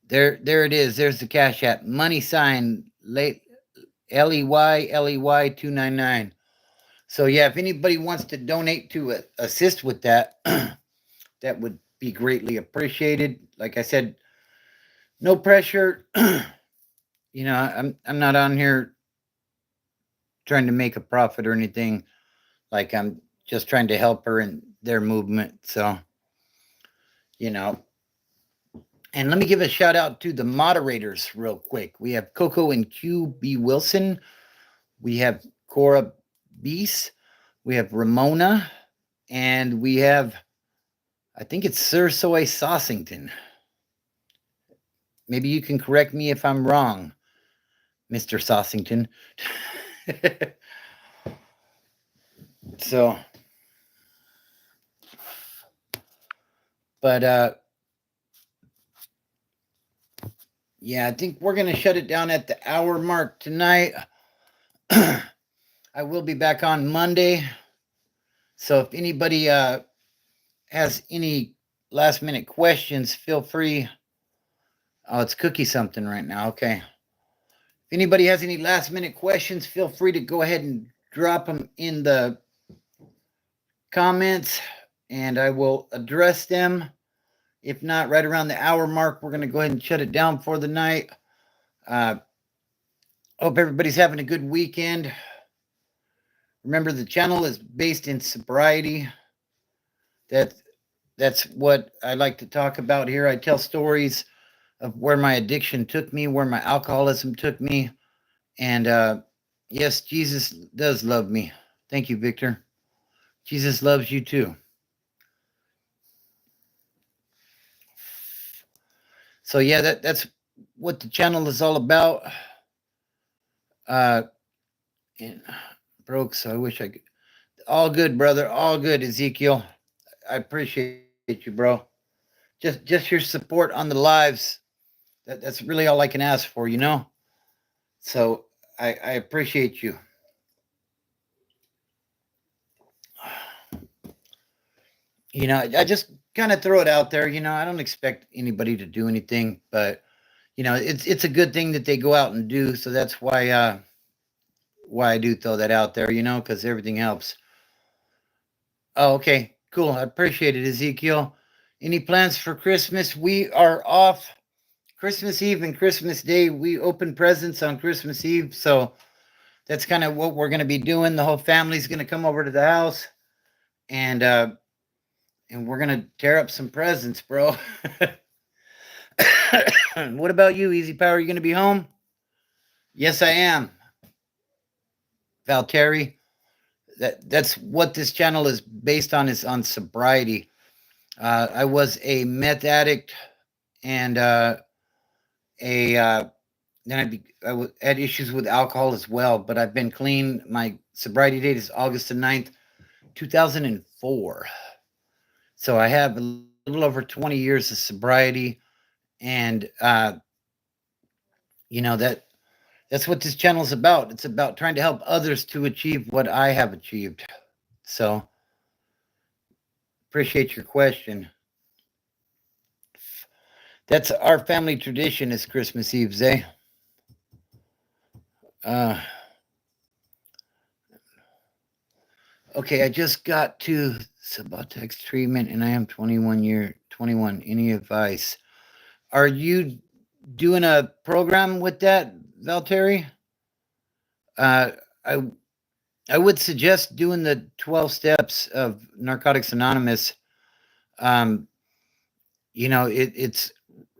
There it is. There's the Cash App. Money sign late LEY 299. So yeah, if anybody wants to donate to assist with that, that would be greatly appreciated. Like I said, no pressure. I'm not on here trying to make a profit or anything. Like I'm just trying to help her in their movement. So, you know, and let me give a shout out to the moderators real quick. We have Coco and QB Wilson. We have Cora Beast. We have Ramona. And we have, I think it's Sir Soy Saucington. Maybe you can correct me if I'm wrong, Mr. Saucington. So, but yeah, I think we're going to shut it down at the hour mark tonight. I will be back on Monday. So if anybody has any last minute questions, feel free. Oh, it's Cookie something right now. Okay. If anybody has any last minute questions, feel free to go ahead and drop them in the comments and I will address them. If not, right around the hour mark, we're going to go ahead and shut it down for the night. Hope everybody's having a good weekend. Remember, the channel is based in sobriety. That's what I like to talk about here. I tell stories of where my addiction took me, where my alcoholism took me. And yes, Jesus does love me. Thank you, Victor. Jesus loves you too. So yeah, that's what the channel is all about. And broke, so I wish I could. All good, brother. All good, Ezekiel. I appreciate you, bro. Just your support on the lives. That's really all I can ask for, you know? So I appreciate you. You know, I just kind of throw it out there. You know, I don't expect anybody to do anything, but you know, it's a good thing that they go out and do. So that's why I do throw that out there. You know, because everything helps. Oh, okay, cool. I appreciate it, Ezekiel. Any plans for Christmas? We are off Christmas Eve and Christmas Day. We open presents on Christmas Eve, so that's kind of what we're going to be doing. The whole family's going to come over to the house, and we're going to tear up some presents, bro. What about you, Easy Power? You going to be home? Yes, I am. Valteri. That's what this channel is based on. Is on sobriety. I was a meth addict, and then I had issues with alcohol as well. But I've been clean. My sobriety date is August the 9th, 2004. So I have a little over 20 years of sobriety, and you know that's what this channel is about. It's about trying to help others to achieve what I have achieved. So appreciate your question. That's our family tradition is Christmas Eve, Zay. Okay, I just got to Suboxone treatment and I am 21. Any advice? Are you doing a program with that, Valteri? Uh, I I would suggest doing the 12 steps of Narcotics Anonymous. Um, you know, it's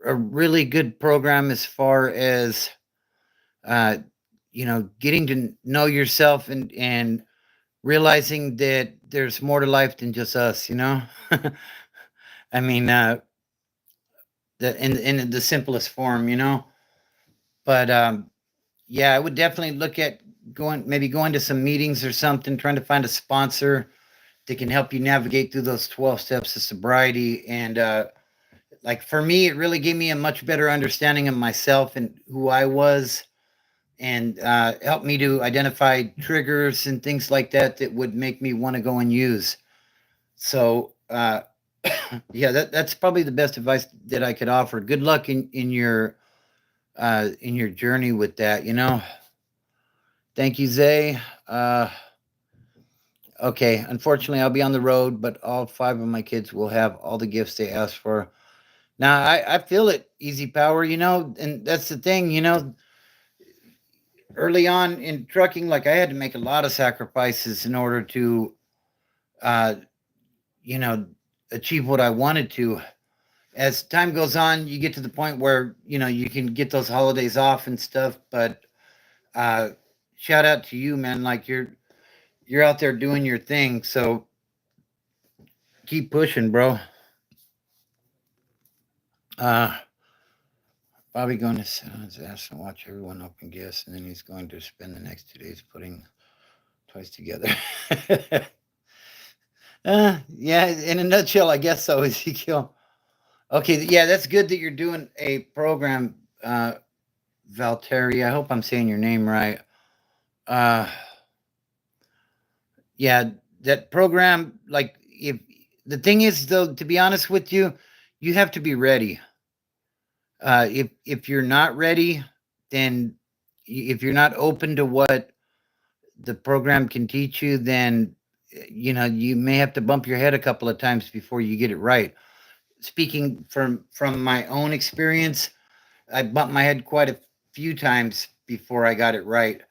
a really good program as far as uh, you know, getting to know yourself and realizing that there's more to life than just us, you know? I mean, in the simplest form, you know? But yeah, I would definitely look at going to some meetings or something, trying to find a sponsor that can help you navigate through those 12 steps of sobriety. And like for me, it really gave me a much better understanding of myself and who I was, and helped me to identify triggers and things like that that would make me want to go and use. So yeah, that's probably the best advice that I could offer. Good luck in your journey with that, you know. Thank you, Zay. Okay, unfortunately, I'll be on the road, but all 5 of my kids will have all the gifts they asked for. Now, I feel it, Easy Power, you know, and that's the thing, you know. early on in trucking, like I had to make a lot of sacrifices in order to, uh, you know, achieve what I wanted to. As time goes on, you get to the point where you can get those holidays off and stuff. But uh, shout out to you, man. Like you're out there doing your thing. So keep pushing, bro. Uh, Bobby going to sit on his ass and watch everyone open gifts, and then he's going to spend the next 2 days putting toys together. Yeah, in a nutshell, I guess so, Ezekiel. Okay, yeah, that's good that you're doing a program, Valtteri. I hope I'm saying your name right. Uh, yeah, that program, like, if the thing is, though, to be honest with you, you have to be ready. If you're not ready, then if you're not open to what the program can teach you, then you may have to bump your head a couple of times before you get it right. Speaking from my own experience, I bumped my head quite a few times before I got it right.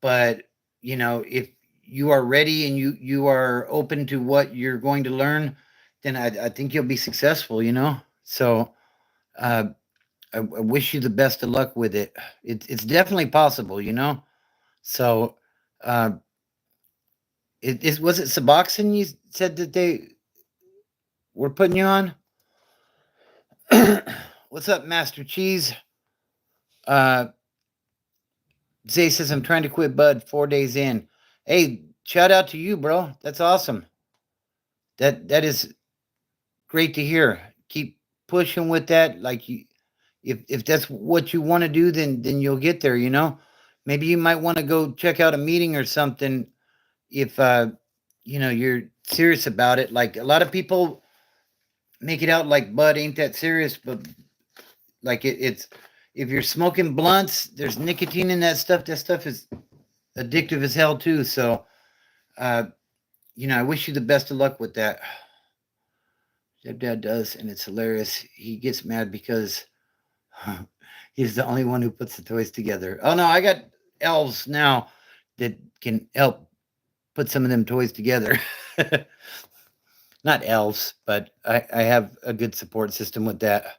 But if you are ready and you are open to what you're going to learn, then I think you'll be successful. So uh, I wish you the best of luck with it. It's definitely possible. So uh, was it Suboxone you said that they were putting you on? What's up, Master Cheese? Uh, Zay says, I'm trying to quit Bud 4 days in. Hey, shout out to you, bro. That's awesome. That is great to hear. Keep pushing with that. Like if that's what you want to do, then you'll get there, Maybe you might want to go check out a meeting or something if you're serious about it. Like a lot of people make it out like Bud ain't that serious, but like it's if you're smoking blunts, there's nicotine in that stuff. That stuff is addictive as hell too. So, uh, I wish you the best of luck with that. Stepdad does, and it's hilarious. He gets mad because he's the only one who puts the toys together. Oh no, I got elves now that can help put some of them toys together. Not elves, but I have a good support system with that.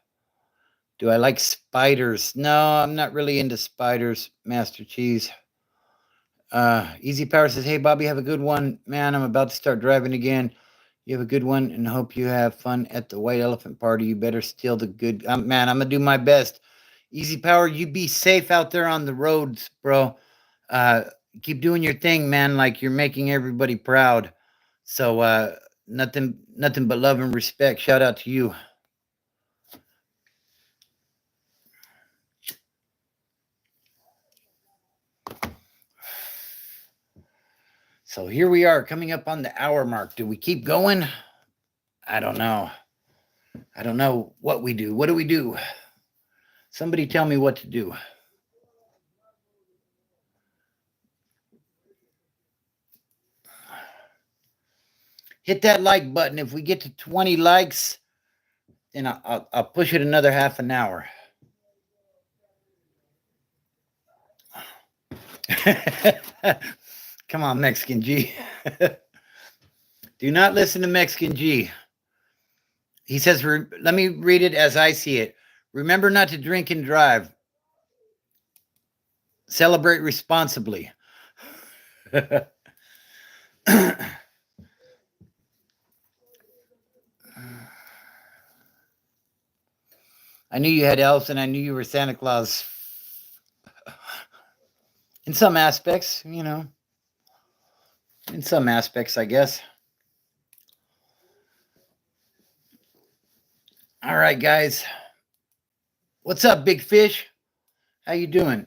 Do I like spiders? No, I'm not really into spiders, Master Cheese. Easy Power says, hey, Bobby, have a good one. Man, I'm about to start driving again. You have a good one and hope you have fun at the White Elephant Party. You better steal the good. Man, I'm going to do my best. Easy Power, you be safe out there on the roads, bro. Uh, keep doing your thing, man. Like you're making everybody proud. So nothing but love and respect. Shout out to you. So here we are coming up on the hour mark. Do we keep going? I don't know. I don't know what we do. What do we do? Somebody tell me what to do. Hit that like button. If we get to 20 likes, then I'll push it another half an hour. Come on, Mexican G. Do not listen to Mexican G. He says, let me read it as I see it. Remember not to drink and drive. Celebrate responsibly. I knew you had elves and I knew you were Santa Claus. In some aspects, In some aspects, I guess. All right, guys. What's up, big fish? How you doing?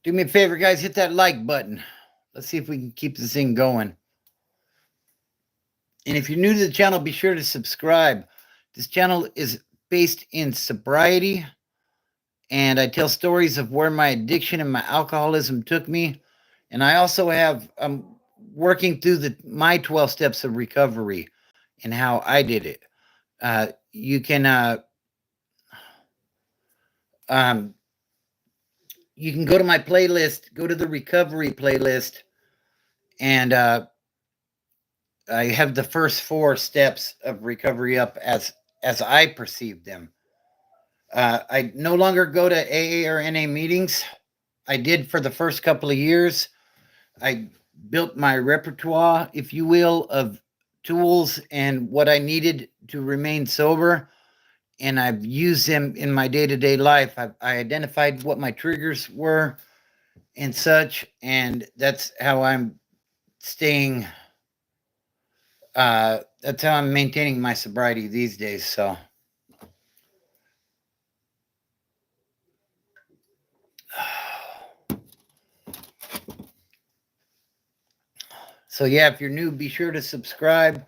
Do me a favor, guys. Hit that like button. Let's see if we can keep this thing going. And if you're new to the channel, be sure to subscribe. This channel is based in sobriety, and I tell stories of where my addiction and my alcoholism took me. And I also I'm working through my 12 steps of recovery and how I did it. You can um, you can go to my playlist, go to the recovery playlist, and I have the first 4 steps of recovery up as I perceive them. I no longer go to AA or NA meetings. I did for the first couple of years. I built my repertoire, if you will, of tools and what I needed to remain sober. And I've used them in my day to day life. I identified what my triggers were and such. And that's how I'm staying, that's how I'm maintaining my sobriety these days. So yeah, if you're new, be sure to subscribe.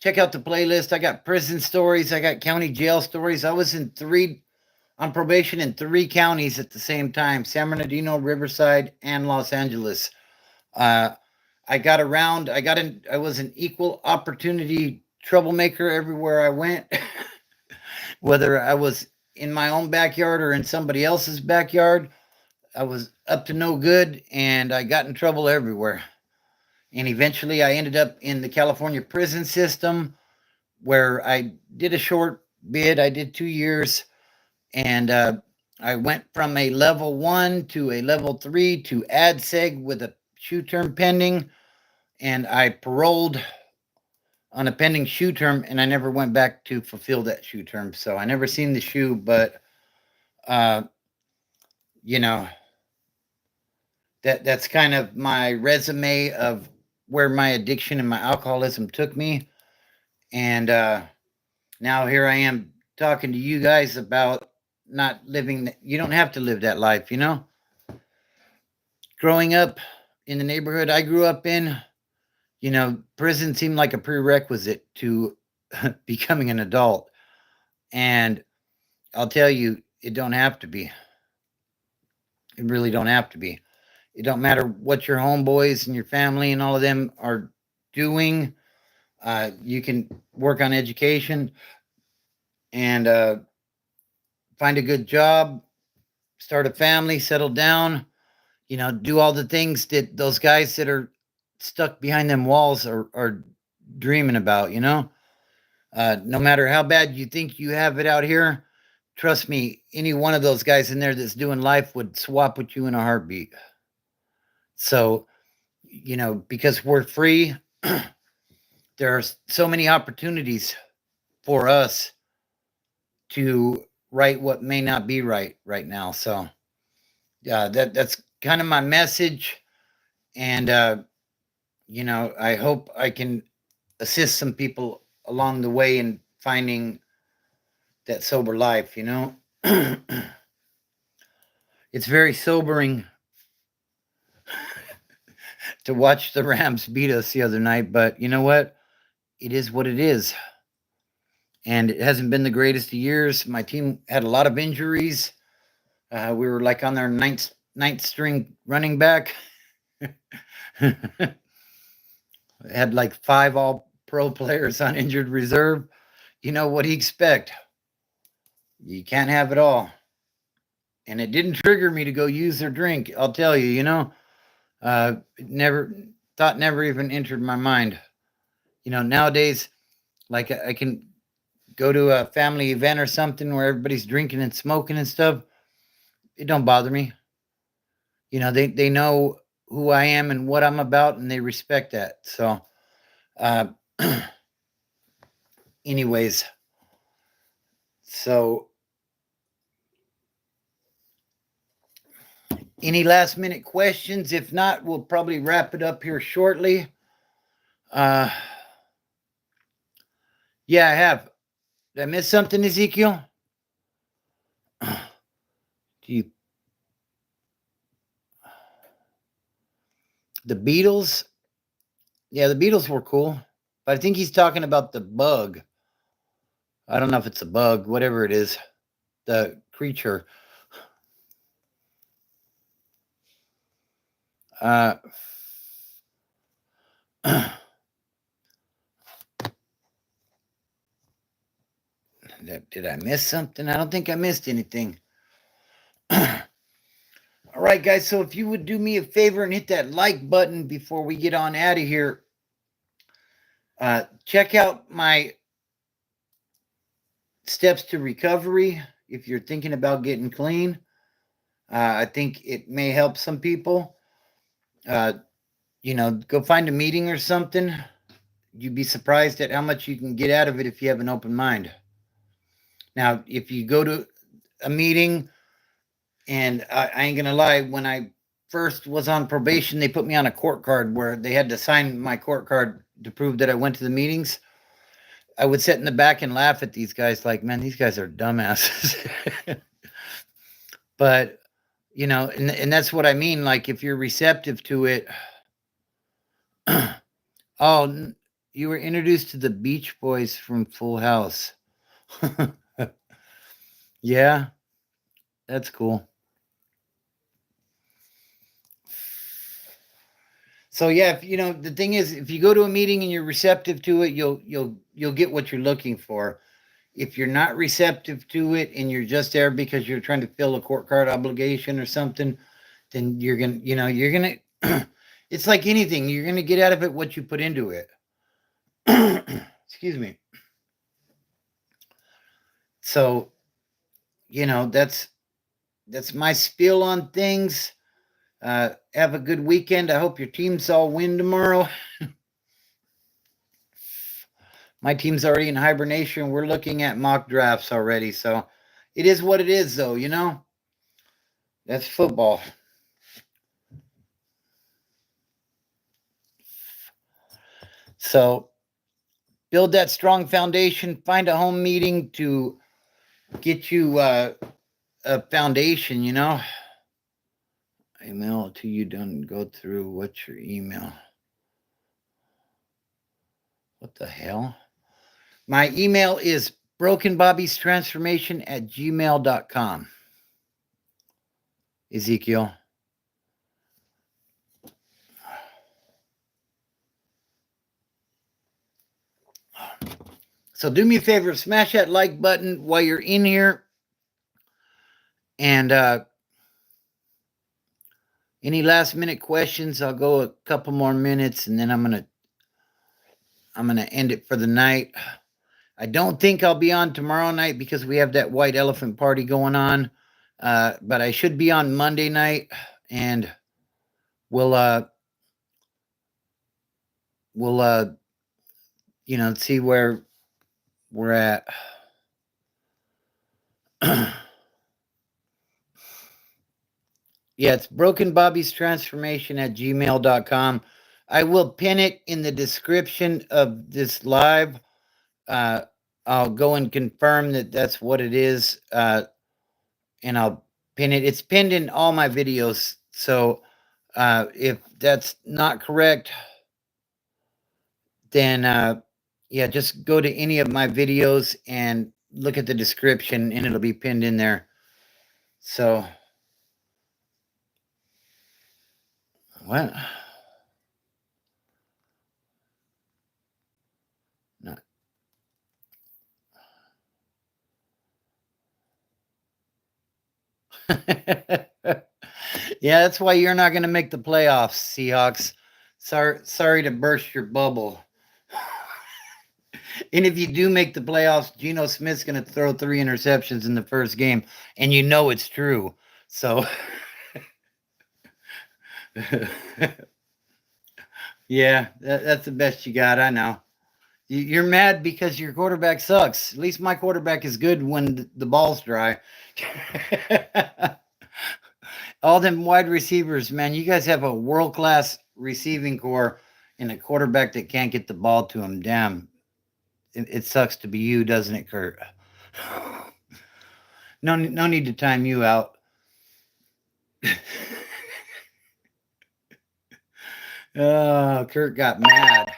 Check out the playlist. I got prison stories. I got county jail stories. I was on probation in 3 counties at the same time: San Bernardino, Riverside, and Los Angeles. Uh, I got around. I was an equal opportunity troublemaker everywhere I went, whether I was in my own backyard or in somebody else's backyard. I was up to no good, and I got in trouble everywhere. And eventually, I ended up in the California prison system, where I did a short bid. I did 2 years, and I went from a level 1 to a level 3 to ADSEG with a shoe term pending, and I paroled on a pending shoe term, and I never went back to fulfill that shoe term. So I never seen the shoe, but uh, you know that's kind of my resume of where my addiction and my alcoholism took me, and now here I am talking to you guys about not living. You don't have to live that life. Growing up in the neighborhood I grew up in, prison seemed like a prerequisite to becoming an adult. And I'll tell you, it don't have to be. It really don't have to be. It don't matter what your homeboys and your family and all of them are doing. You can work on education and find a good job, start a family, settle down, do all the things that those guys that are stuck behind them walls are dreaming about. No matter how bad you think you have it out here, trust me, any one of those guys in there that's doing life would swap with you in a heartbeat. So, because we're free, there are so many opportunities for us to right what may not be right now. So, that's kind of my message. And, I hope I can assist some people along the way in finding that sober life. It's very sobering to watch the Rams beat us the other night, but you know what? It is what it is. And it hasn't been the greatest of years. My team had a lot of injuries. We were like on their ninth string running back. Had like 5 all pro players on injured reserve. What do you expect? You can't have it all. And it didn't trigger me to go use their drink. I'll tell you, never even entered my mind. Nowadays, like I can go to a family event or something where everybody's drinking and smoking and stuff. It don't bother me. They know who I am and what I'm about, and they respect that. So, uh, anyways, so any last minute questions? If not, we'll probably wrap it up here shortly. Uh, yeah, I have. Did I miss something, Ezekiel? Do you, the Beatles? Yeah, the Beatles were cool, but I think he's talking about the bug. I don't know if it's a bug, whatever it is, the creature. Uh, Did I miss something? I don't think I missed anything. All right, guys. So if you would do me a favor and hit that like button before we get on out of here, check out my steps to recovery if you're thinking about getting clean. I think it may help some people. Go find a meeting or something. You'd be surprised at how much you can get out of it if you have an open mind. Now, if you go to a meeting, and I ain't gonna lie, when I first was on probation, they put me on a court card where they had to sign my court card to prove that I went to the meetings. I would sit in the back and laugh at these guys like, man, these guys are dumbasses. But, and that's what I mean. Like, if you're receptive to it, oh, you were introduced to the Beach Boys from Full House. Yeah, that's cool. So yeah, the thing is, if you go to a meeting and you're receptive to it, you'll get what you're looking for. If you're not receptive to it and you're just there because you're trying to fill a court card obligation or something, then you're gonna it's like anything, you're gonna get out of it what you put into it. Excuse me. So, that's my spiel on things. Have a good weekend. I hope your teams all win tomorrow. My team's already in hibernation. We're looking at mock drafts already. So it is what it is, though, That's football. So build that strong foundation. Find a home meeting to get you a foundation, Email to you, don't go through. What's your email? What the hell? My email is brokenbobbystransformation@gmail.com. Ezekiel. So do me a favor, smash that like button while you're in here. And any last minute questions, I'll go a couple more minutes and then I'm gonna end it for the night. I don't think I'll be on tomorrow night because we have that white elephant party going on. But I should be on Monday night, and we'll see where we're at. Yeah, it's brokenbobbystransformation@gmail.com. I will pin it in the description of this live. I'll go and confirm that that's what it is, and I'll pin it. It's pinned in all my videos. So if that's not correct, then just go to any of my videos and look at the description, and it'll be pinned in there. So, what? No. Yeah, that's why you're not going to make the playoffs, Seahawks. Sorry to burst your bubble. And if you do make the playoffs, Geno Smith's going to throw 3 interceptions in the first game, and it's true. So, yeah, that's the best you got. I know. You're mad because your quarterback sucks. At least my quarterback is good when the ball's dry. All them wide receivers, man, you guys have a world-class receiving core and a quarterback that can't get the ball to him. Damn. It sucks to be you, doesn't it, Kurt? No need to time you out. Oh, Kurt got mad.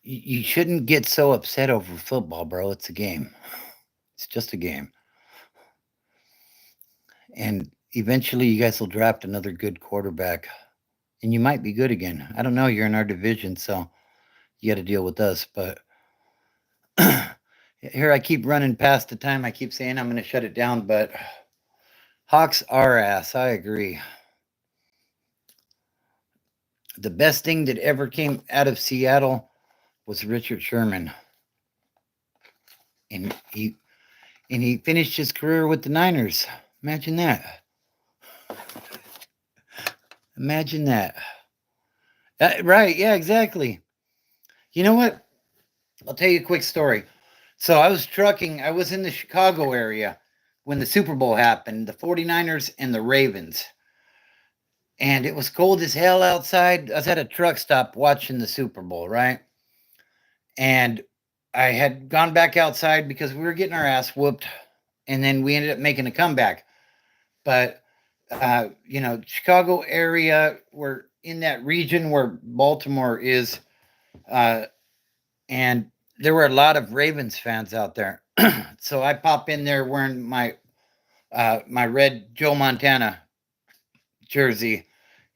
You shouldn't get so upset over football, bro. It's a game. It's just a game. And eventually you guys will draft another good quarterback. and you might be good again. I don't know. You're in our division, so you got to deal with us. But here I keep running past the time. I keep saying I'm going to shut it down, but Hawks are ass. I agree. The best thing that ever came out of Seattle was Richard Sherman, and he finished his career with the Niners. Imagine that. Imagine that. Right? Yeah, exactly. You know what? I'll tell you a quick story. So I was trucking. I was in the Chicago area when the Super Bowl happened, the 49ers and the Ravens. And it was cold as hell outside. I was at a truck stop watching the Super Bowl, right? And I had gone back outside because we were getting our ass whooped, and then we ended up making a comeback. But Chicago area, we're in that region where Baltimore is, uh, and there were a lot of Ravens fans out there. So I pop in there wearing my red Joe Montana jersey,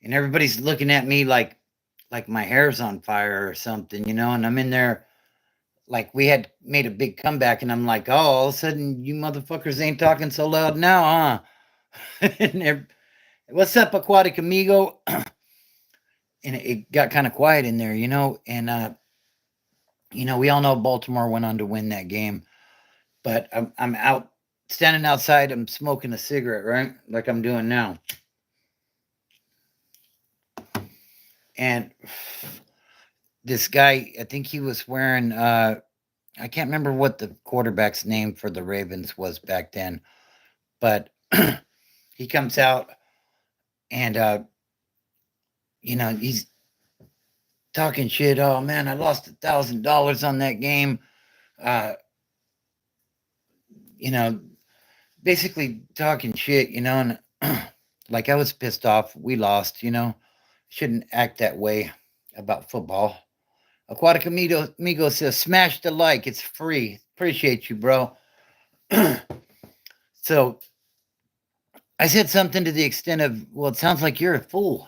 and everybody's looking at me like my hair's on fire or something, and I'm in there like we had made a big comeback, and I'm like, oh, all of a sudden you motherfuckers ain't talking so loud now, huh? And what's up, Aquatic Amigo? And it got kind of quiet in there, and we all know Baltimore went on to win that game, but I'm out standing outside, I'm smoking a cigarette, right, like I'm doing now, and this guy, I think he was wearing I can't remember what the quarterback's name for the Ravens was back then, but he comes out and he's talking shit. Oh man, I lost $1,000 on that game. Uh, you know, basically talking shit. And like I was pissed off. We lost. Shouldn't act that way about football. Aquatic Amigo says, smash the like. It's free. Appreciate you, bro. So I said something to the extent of, well, it sounds like you're a fool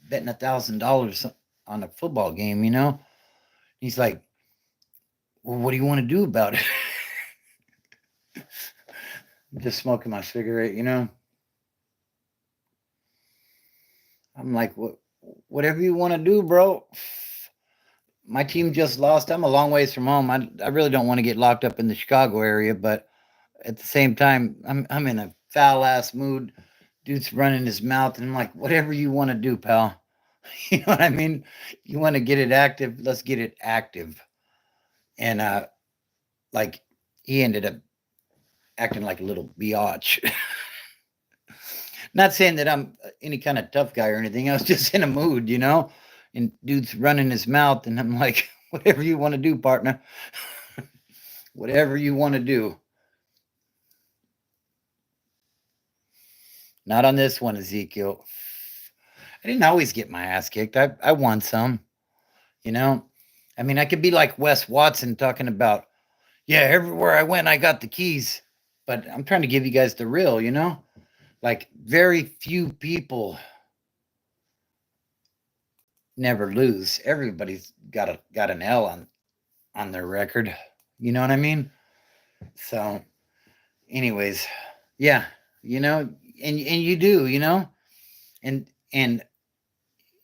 betting $1,000 on a football game. He's like, well, what do you want to do about it? I'm just smoking my cigarette. I'm like, whatever you want to do, bro. My team just lost. I'm a long ways from home. I really don't want to get locked up in the Chicago area, but at the same time, I'm in a foul ass mood. Dude's running his mouth, and I'm like, whatever you want to do, pal. You know what I mean? You want to get it active? Let's get it active. And like he ended up acting like a little biatch. Not saying that I'm any kind of tough guy or anything. I was just in a mood. And dude's running his mouth, and I'm like, whatever you want to do, partner. Whatever you want to do. Not on this one, Ezekiel. I didn't always get my ass kicked. I won some, you know. I mean, I could be like Wes Watson talking about, yeah, everywhere I went, I got the keys. But I'm trying to give you guys the real. Like very few people never lose. Everybody's got an L on their record. You know what I mean? So, anyways, yeah, and you do, and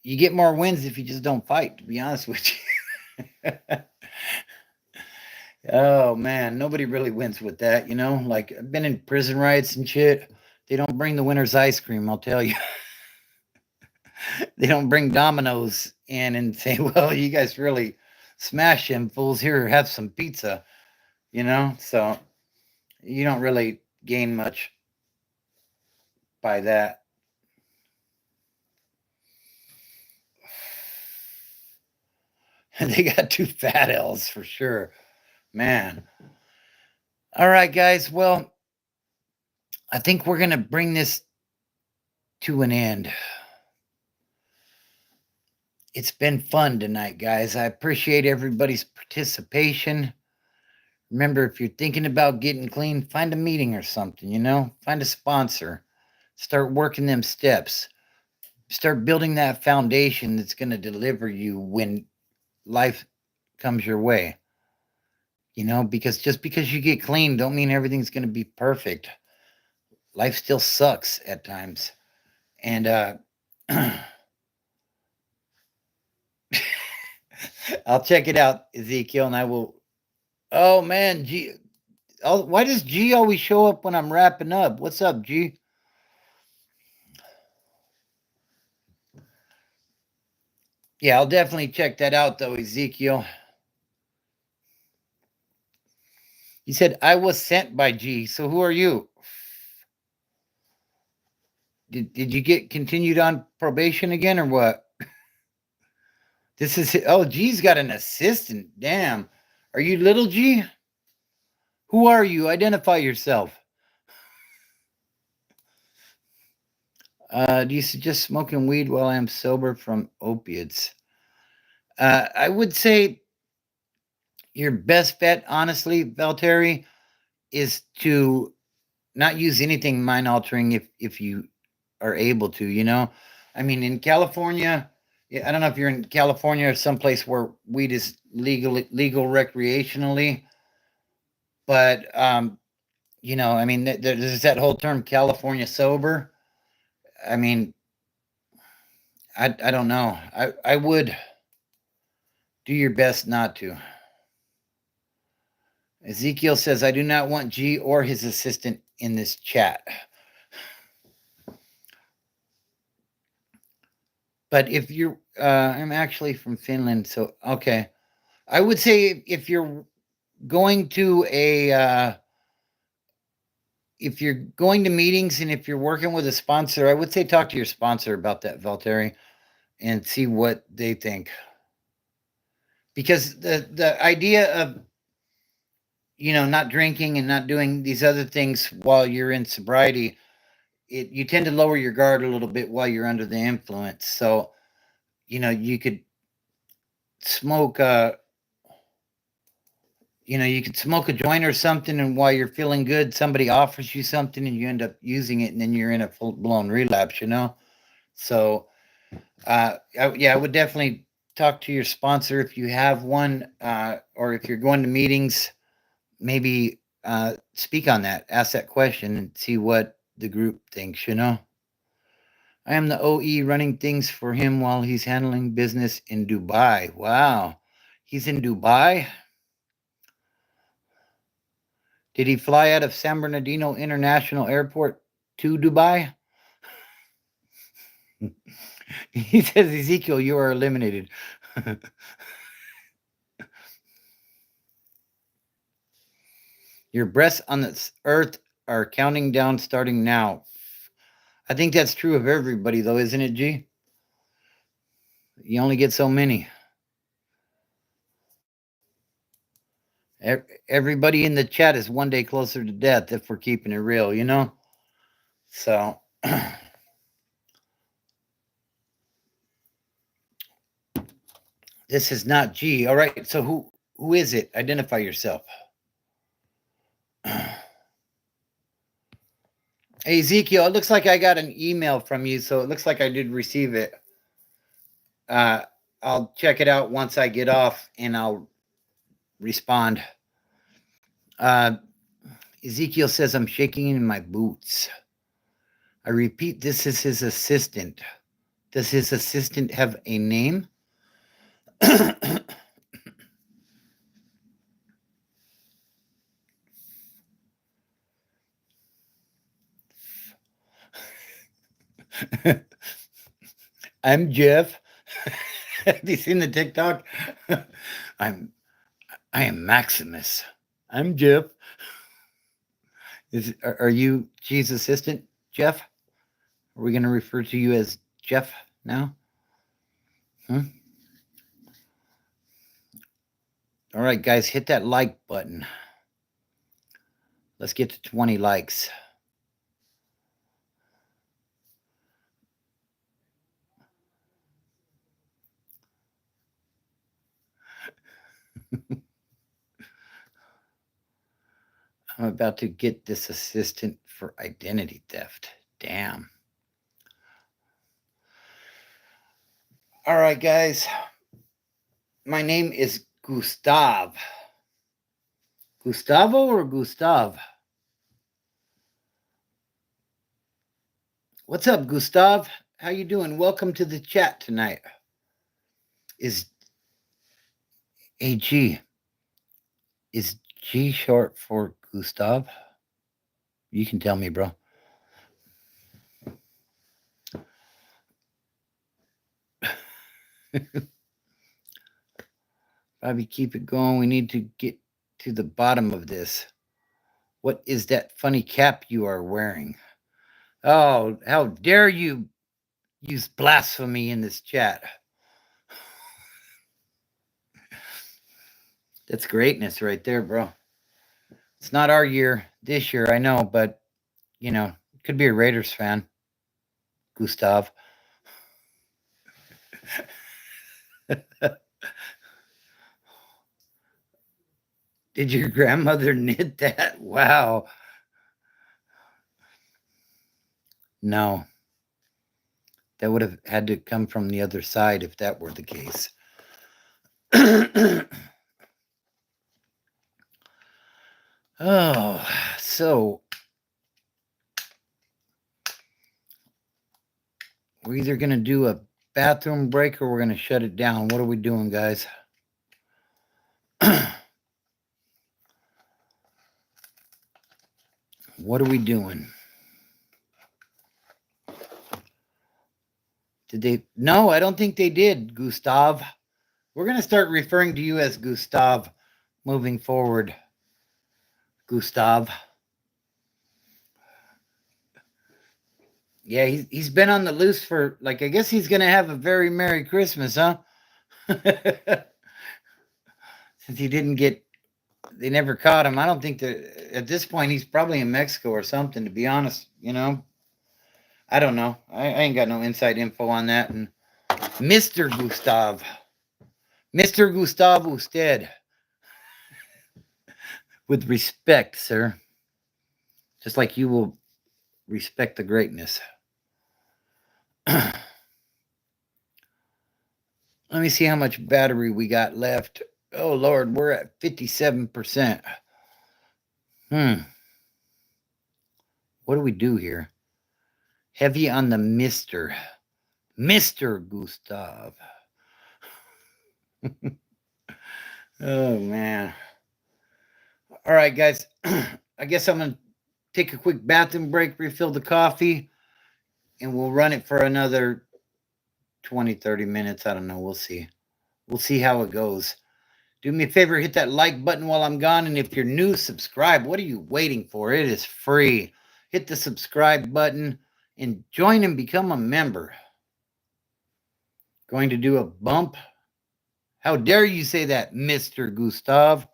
you get more wins if you just don't fight. To be honest with you. Oh man, nobody really wins with that. Like I've been in prison riots and shit. They don't bring the winner's ice cream, I'll tell you. They don't bring Domino's in and say, well, you guys really smash them fools. Here, have some pizza. So you don't really gain much by that. They got two fat L's for sure. Man. All right, guys. Well, I think we're going to bring this to an end. It's been fun tonight, guys. I appreciate everybody's participation. Remember, if you're thinking about getting clean, find a meeting or something, find a sponsor. Start working them steps. start building that foundation that's going to deliver you when life comes your way. Because just because you get clean don't mean everything's going to be perfect. Life still sucks at times. And I'll check it out, Ezekiel, and I will. Oh man, G. Why does G always show up when I'm wrapping up? What's up, G? Yeah, I'll definitely check that out, though, Ezekiel. He said I was sent by G. So who are you? Did you get continued on probation again, or what? This is G's got an assistant. Damn. Are you little G? Who are you? Identify yourself. Do you suggest smoking weed while I'm sober from opiates? I would say your best bet, honestly, Valteri, is to not use anything mind altering if you are able to. I mean, in California, I don't know if you're in California or someplace where weed is legal recreationally, but I mean, there's that whole term California sober. I mean, I don't know. I would do your best not to. Ezekiel says, I do not want G or his assistant in this chat. But if you're, I'm actually from Finland, so okay. I would say if you're going to if you're going to meetings and if you're working with a sponsor, I would say talk to your sponsor about that, Valteri, and see what they think. Because the idea of not drinking and not doing these other things while you're in sobriety, you tend to lower your guard a little bit while you're under the influence. So, you could smoke you could smoke a joint or something, and while you're feeling good, somebody offers you something and you end up using it, and then you're in a full blown relapse. So, I would definitely talk to your sponsor if you have one, or if you're going to meetings, maybe speak on that, ask that question, and see what the group thinks. I am the OE running things for him while he's handling business in Dubai. Wow. He's in Dubai? Did he fly out of San Bernardino International Airport to Dubai? He says, Ezekiel, you are eliminated. Your breaths on this earth are counting down starting now. I think that's true of everybody, though, isn't it, G? You only get so many. Everybody in the chat is one day closer to death if we're keeping it real. So, this is not G. All right. So who is it? Identify yourself. Hey, Ezekiel, it looks like I got an email from you, so it looks like I did receive it. I'll check it out once I get off, and I'll respond. Ezekiel says, I'm shaking in my boots. I repeat, this is his assistant. Does his assistant have a name? I'm Jeff. Have you seen the TikTok? I am Maximus. I'm Jeff. Are you G's assistant, Jeff? Are we going to refer to you as Jeff now? All right, guys, hit that like button. Let's get to 20 likes. I'm about to get this assistant for identity theft. Damn. All right, guys. My name is Gustav. Gustavo or Gustav? What's up, Gustav? How you doing? Welcome to the chat tonight. Is AG? Is G short for Gustav? You can tell me, bro. Bobby, keep it going. We need to get to the bottom of this. What is that funny cap you are wearing? Oh, how dare you use blasphemy in this chat? That's greatness right there, bro. It's not our year this year, I know, but could be a Raiders fan. Gustav. Did your grandmother knit that? Wow. No. That would have had to come from the other side if that were the case. Oh, so we're either going to do a bathroom break or we're going to shut it down. What are we doing, guys? What are we doing? Did they? No, I don't think they did, Gustav. We're going to start referring to you as Gustav moving forward. Gustav. Yeah, he's been on the loose for, I guess he's going to have a very Merry Christmas, huh? Since they never caught him. I don't think that at this point he's probably in Mexico or something, to be honest, I don't know. I ain't got no inside info on that. And Mr. Gustav. Mr. Gustav Usted. With respect, sir. Just like you will respect the greatness. Let me see how much battery we got left. Oh, Lord, we're at 57%. What do we do here? Heavy on the Mr. Gustav. Oh, man. All right, guys. I guess I'm going to take a quick bathroom break, refill the coffee, and we'll run it for another 20, 30 minutes. I don't know. We'll see. We'll see how it goes. Do me a favor, hit that like button while I'm gone. And if you're new, subscribe. What are you waiting for? It is free. Hit the subscribe button and join and become a member. Going to do a bump? How dare you say that, Mr. Gustav?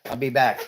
I'll be back.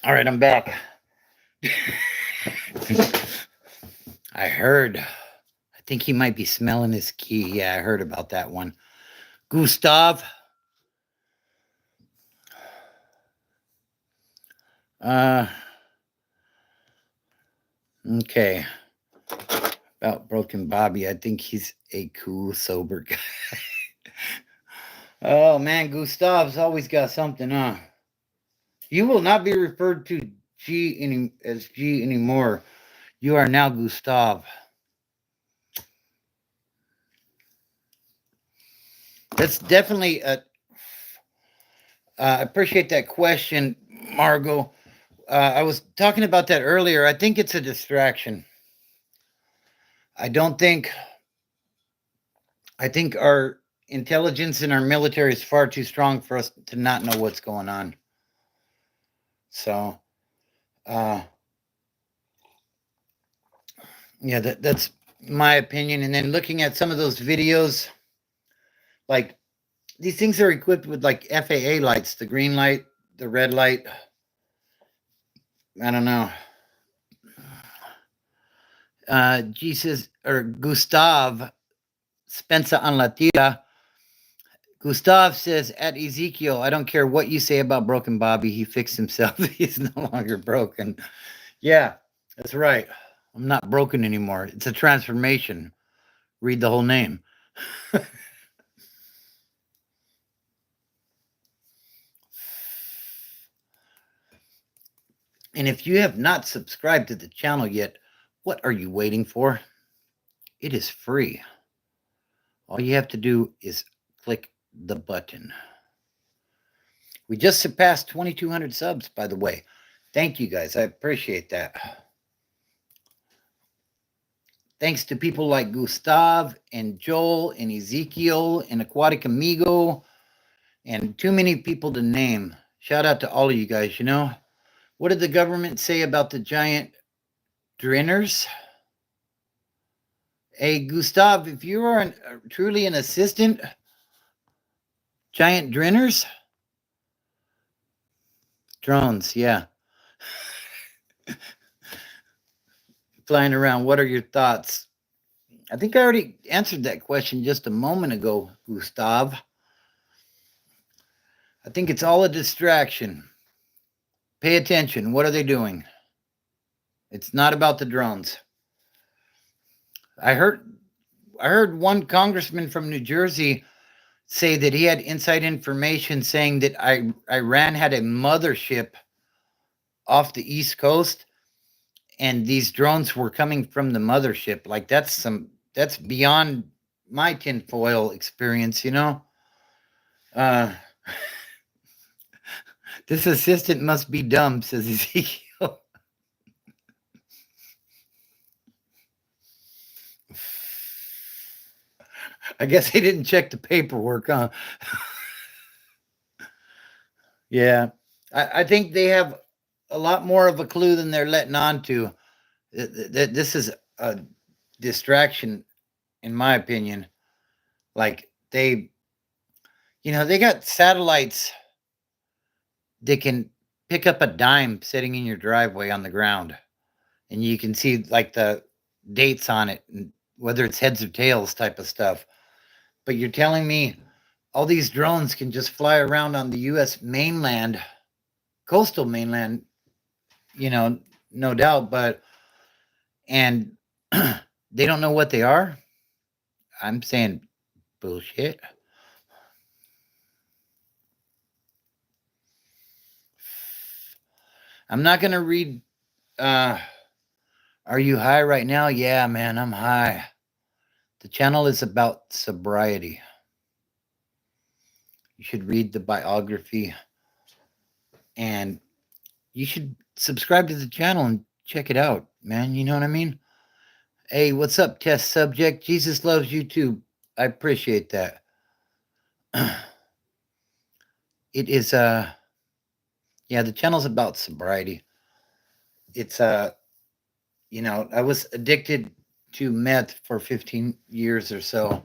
All right, I'm back. I heard. I think he might be smelling his key. Yeah, I heard about that one. Gustav. Okay. About Broken Bobby, I think he's a cool, sober guy. Oh, man, Gustav's always got something, huh? You will not be referred to as G anymore. You are now Gustav. That's definitely a. I appreciate that question, Margot. I was talking about that earlier. I think it's a distraction. I don't think. I think our intelligence in our military is far too strong for us to not know what's going on. So, yeah, that's my opinion. And then looking at some of those videos, like these things are equipped with like FAA lights, the green light, the red light. I don't know. Jesus or Gustav Spencer on la tira. Gustav says at Ezekiel, I don't care what you say about Broken Bobby. He fixed himself. He's no longer broken. Yeah, that's right. I'm not broken anymore. It's a transformation. Read the whole name. And if you have not subscribed to the channel yet, what are you waiting for? It is free. All you have to do is click the button. We just surpassed 2,200 subs, by the way. Thank you guys. I appreciate that. Thanks to people like Gustav and Joel and Ezekiel and Aquatic Amigo and too many people to name. Shout out to all of you guys. You know, what did the government say about the giant drinners? Hey, Gustav, if you are truly an assistant, giant drinners? Drones, yeah. Flying around, what are your thoughts? I think I already answered that question just a moment ago, Gustav. I think it's all a distraction. Pay attention. What are they doing? It's not about the drones. I heard one congressman from New Jersey say that he had inside information saying that Iran had a mothership off the East Coast and these drones were coming from the mothership. Like that's beyond my tinfoil experience, you know? This assistant must be dumb, says Ezekiel. I guess they didn't check the paperwork, huh? Yeah. I think they have a lot more of a clue than they're letting on to. This is a distraction, in my opinion. Like they got satellites that can pick up a dime sitting in your driveway on the ground. And you can see like the dates on it, and whether it's heads or tails type of stuff. But you're telling me all these drones can just fly around on the U.S. mainland, coastal mainland, no doubt, and they don't know what they are? I'm saying bullshit. I'm not going to read. Are you high right now? Yeah, man, I'm high. The channel is about sobriety. You should read the biography and you should subscribe to the channel and check it out, man. You know what I mean? Hey, what's up, test subject? Jesus loves you too. I appreciate that. It is yeah, the channel's about sobriety. It's I was addicted to meth for 15 years or so.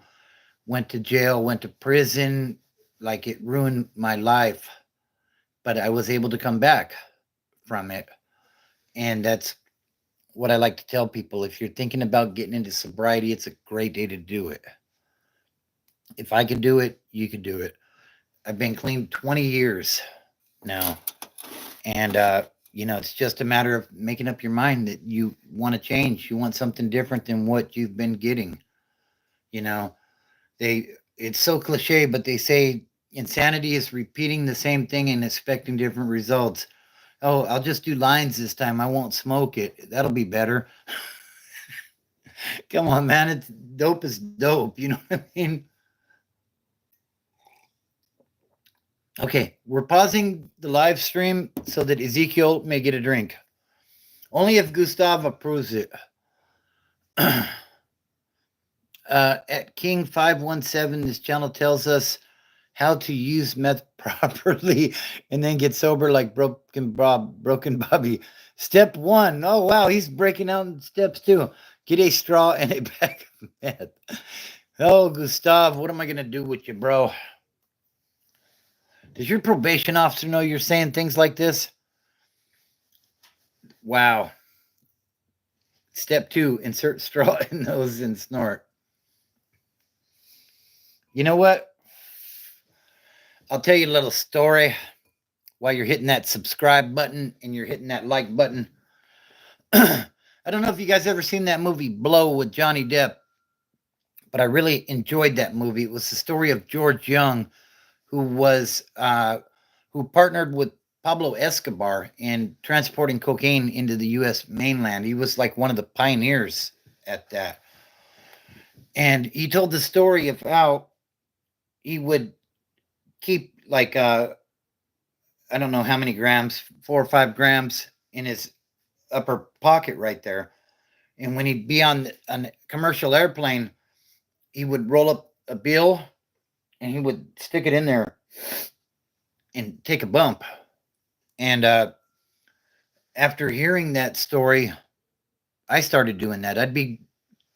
Went to jail, went to prison, like it ruined my life. But I was able to come back from it. And that's what I like to tell people. If you're thinking about getting into sobriety, it's a great day to do it. If I can do it, you can do it. I've been clean 20 years now. And, it's just a matter of making up your mind that you want to change. You want something different than what you've been getting. You know, it's so cliche, but they say insanity is repeating the same thing and expecting different results. Oh, I'll just do lines this time. I won't smoke it. That'll be better. Come on, man. It's dope is dope. You know what I mean? Okay, we're pausing the live stream so that Ezekiel may get a drink. Only if Gustav approves it. At King 517, this channel tells us how to use meth properly and then get sober like broken Bobby. Step 1. Oh wow, he's breaking out steps 2. Get a straw and a bag of meth. Oh, Gustav, what am I gonna do with you, bro? Does your probation officer know you're saying things like this? Wow. Step 2, insert straw in nose and snort. You know what? I'll tell you a little story while you're hitting that subscribe button and you're hitting that like button. I don't know if you guys ever seen that movie Blow with Johnny Depp, but I really enjoyed that movie. It was the story of George Young, who partnered with Pablo Escobar in transporting cocaine into the U.S. mainland. He was like one of the pioneers at that. And he told the story of how he would keep like I don't know how many grams, 4 or 5 grams in his upper pocket right there. And when he'd be on a commercial airplane, he would roll up a bill and he would stick it in there and take a bump. And after hearing that story, I started doing that. I'd be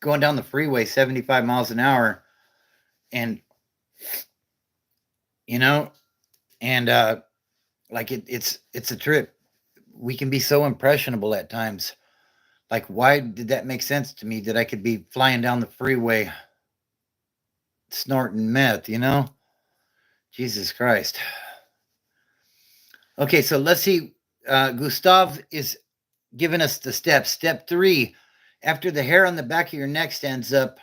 going down the freeway 75 miles an hour and, like it's a trip. We can be so impressionable at times. Like, why did that make sense to me that I could be flying down the freeway snorting meth, Jesus Christ. Okay, so let's see. Gustav is giving us the steps. Step 3, after the hair on the back of your neck stands up,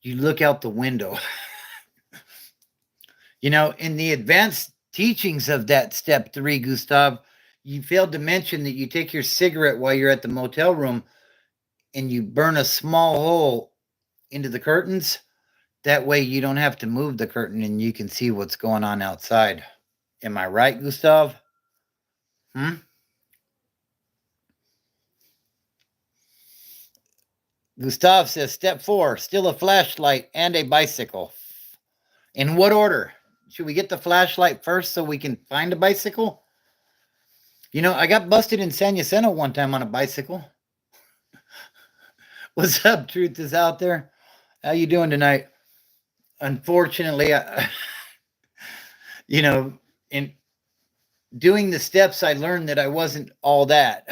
you look out the window. In the advanced teachings of that step 3, Gustav, you failed to mention that you take your cigarette while you're at the motel room and you burn a small hole into the curtains. That way you don't have to move the curtain and you can see what's going on outside. Am I right, Gustav? Gustav says, step 4, steal a flashlight and a bicycle. In what order? Should we get the flashlight first so we can find a bicycle? I got busted in San Jacinto one time on a bicycle. What's up, Truth is out there? How you doing tonight? Unfortunately, in doing the steps, I learned that I wasn't all that.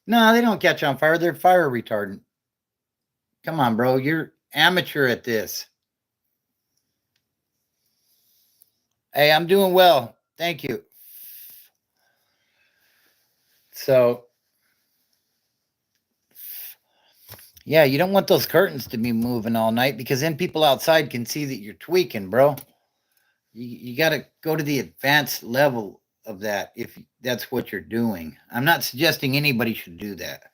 No, they don't catch on fire. They're fire retardant. Come on, bro. You're amateur at this. Hey, I'm doing well. Thank you. So, yeah, you don't want those curtains to be moving all night because then people outside can see that you're tweaking, bro. You got to go to the advanced level of that if that's what you're doing. I'm not suggesting anybody should do that.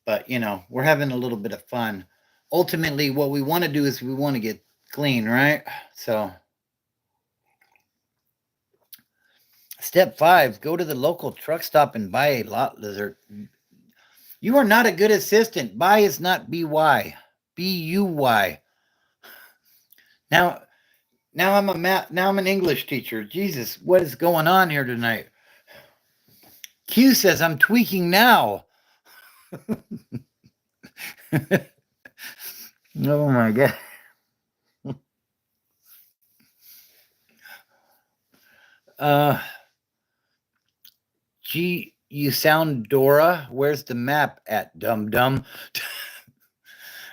But, we're having a little bit of fun. Ultimately, what we want to do is we want to get clean, right? So, step 5, go to the local truck stop and buy a lot lizard. You are not a good assistant. Buy is not B-Y. B-U-Y. Now I'm an English teacher. Jesus, what is going on here tonight? Q says I'm tweaking now. Oh my God. Uh, Gee, you sound Dora. Where's the map at, dum dum?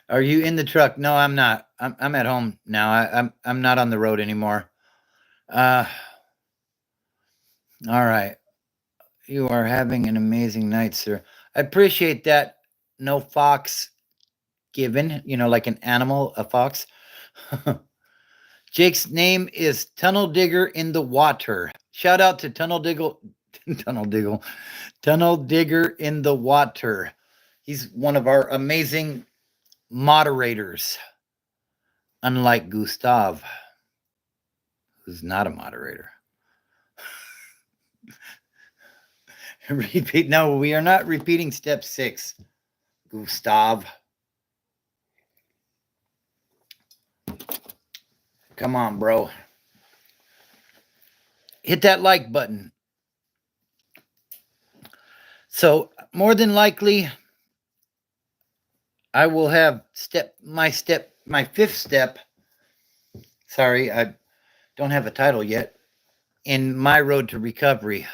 Are you in the truck? No, I'm not. I'm at home now. I'm not on the road anymore. Uh, all right. You are having an amazing night, sir. I appreciate that. No fox given. Like an animal, a fox. Jake's name is Tunnel Digger in the Water. Shout out to Tunnel Diggle, Tunnel Diggle, Tunnel Digger in the Water. He's one of our amazing moderators, unlike Gustav, who's not a moderator. Repeat. No, we are not repeating step 6, Gustav. Come on, bro. Hit that like button. So, more than likely, I will have my 5th step. Sorry, I don't have a title yet. In my road to recovery.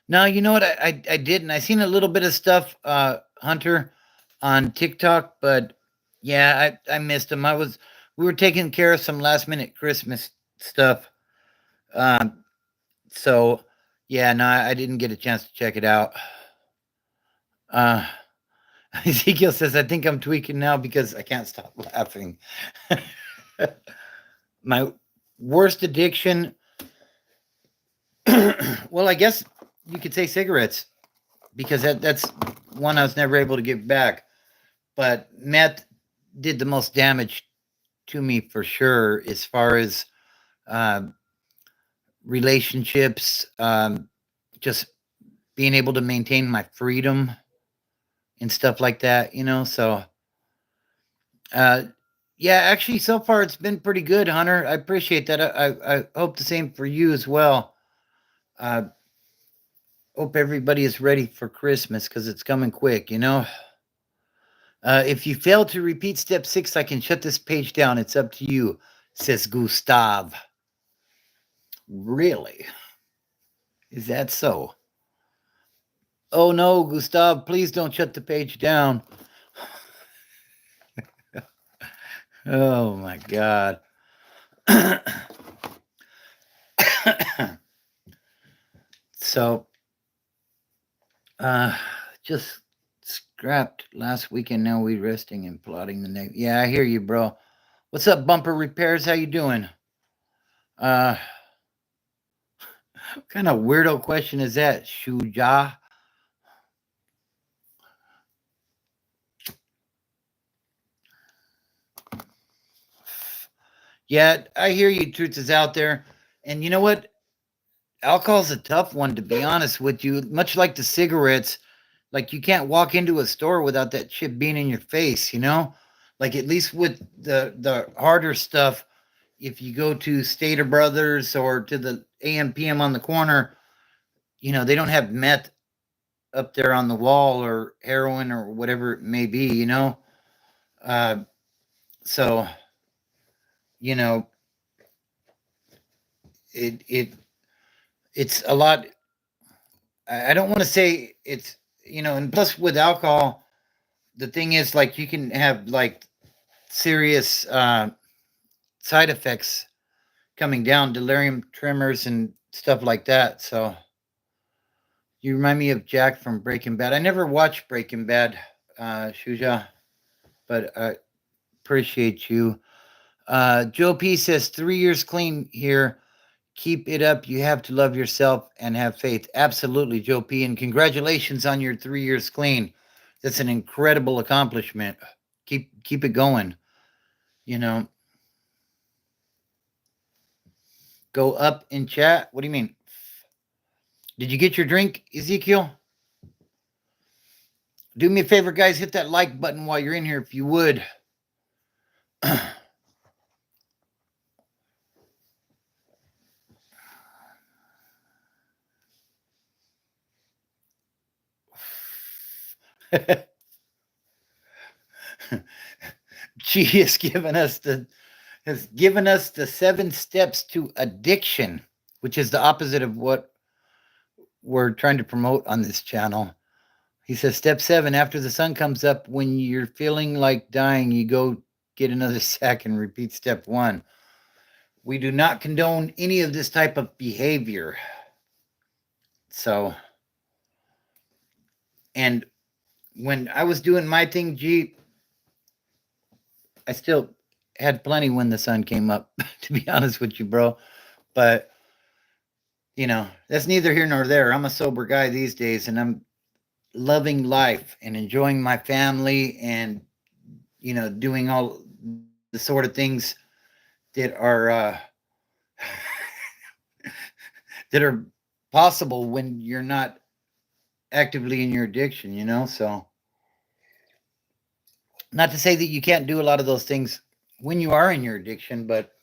Now, you know what I didn't. I seen a little bit of stuff, Hunter, on TikTok, but yeah, I missed them. We were taking care of some last minute Christmas stuff. So yeah, no, I didn't get a chance to check it out. Uh, Ezekiel says, I think I'm tweaking now because I can't stop laughing. My worst addiction, well, I guess you could say cigarettes, because that's one I was never able to get back. But meth did the most damage to me for sure, as far as uh, relationships, just being able to maintain my freedom and stuff like that, So, uh, yeah, actually, so far it's been pretty good, Hunter. I appreciate that. I hope the same for you as well. Uh, Hope everybody is ready for Christmas because it's coming quick, If you fail to repeat step 6, I can shut this page down. It's up to you, says Gustav. Really? Is that so? Oh no, Gustav, please don't shut the page down. Oh my God. So, just scrapped last weekend. Now we resting and plotting the next. Yeah, I hear you, bro. What's up, Bumper Repairs? How you doing? What kind of weirdo question is that, Shuja? Yeah, I hear you. Truth is out there. And you know what? Alcohol's a tough one, to be honest with you. Much like the cigarettes, like you can't walk into a store without that shit being in your face, Like at least with the harder stuff, if you go to Stater Brothers or to the AM/PM on the corner, they don't have meth up there on the wall or heroin or whatever it may be. Uh, so you know it's a lot. I don't want to say it's, and plus with alcohol, the thing is, like, you can have like serious side effects coming down, delirium tremors and stuff like that. So you remind me of Jack from Breaking Bad. I never watched Breaking Bad, Shuja, but I appreciate you. Joe P says 3 years clean here. Keep it up. You have to love yourself and have faith. Absolutely, Joe P. And congratulations on your 3 years clean. That's an incredible accomplishment. Keep it going. Go up in chat. What do you mean? Did you get your drink, Ezekiel? Do me a favor, guys. Hit that like button while you're in here, if you would. G is giving us the has given us the 7 steps to addiction, which is the opposite of what we're trying to promote on this channel. He says, step 7, after the sun comes up, when you're feeling like dying, you go get another sack and repeat step 1. We do not condone any of this type of behavior. So, and when I was doing my thing, I still had plenty when the sun came up, to be honest with you, bro. But, that's neither here nor there. I'm a sober guy these days, and I'm loving life and enjoying my family and, doing all the sort of things that are that are possible when you're not actively in your addiction. So, not to say that you can't do a lot of those things when you are in your addiction, but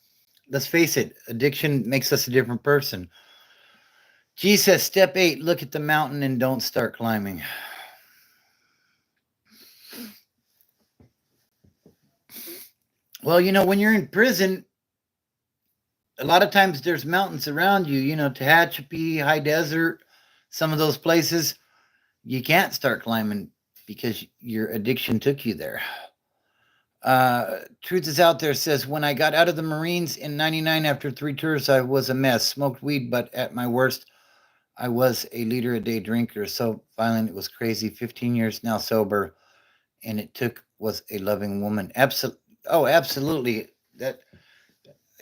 let's face it, addiction makes us a different person. G says, step 8, look at the mountain and don't start climbing. Well, when you're in prison, a lot of times there's mountains around you, Tehachapi, High Desert, some of those places. You can't start climbing because your addiction took you there. Truth is Out There says, when I got out of the Marines in 99 after 3 tours, I was a mess. Smoked weed, but at my worst, I was a liter a day drinker. So violent, it was crazy. 15 years now sober, and it was a loving woman. Absolutely. That,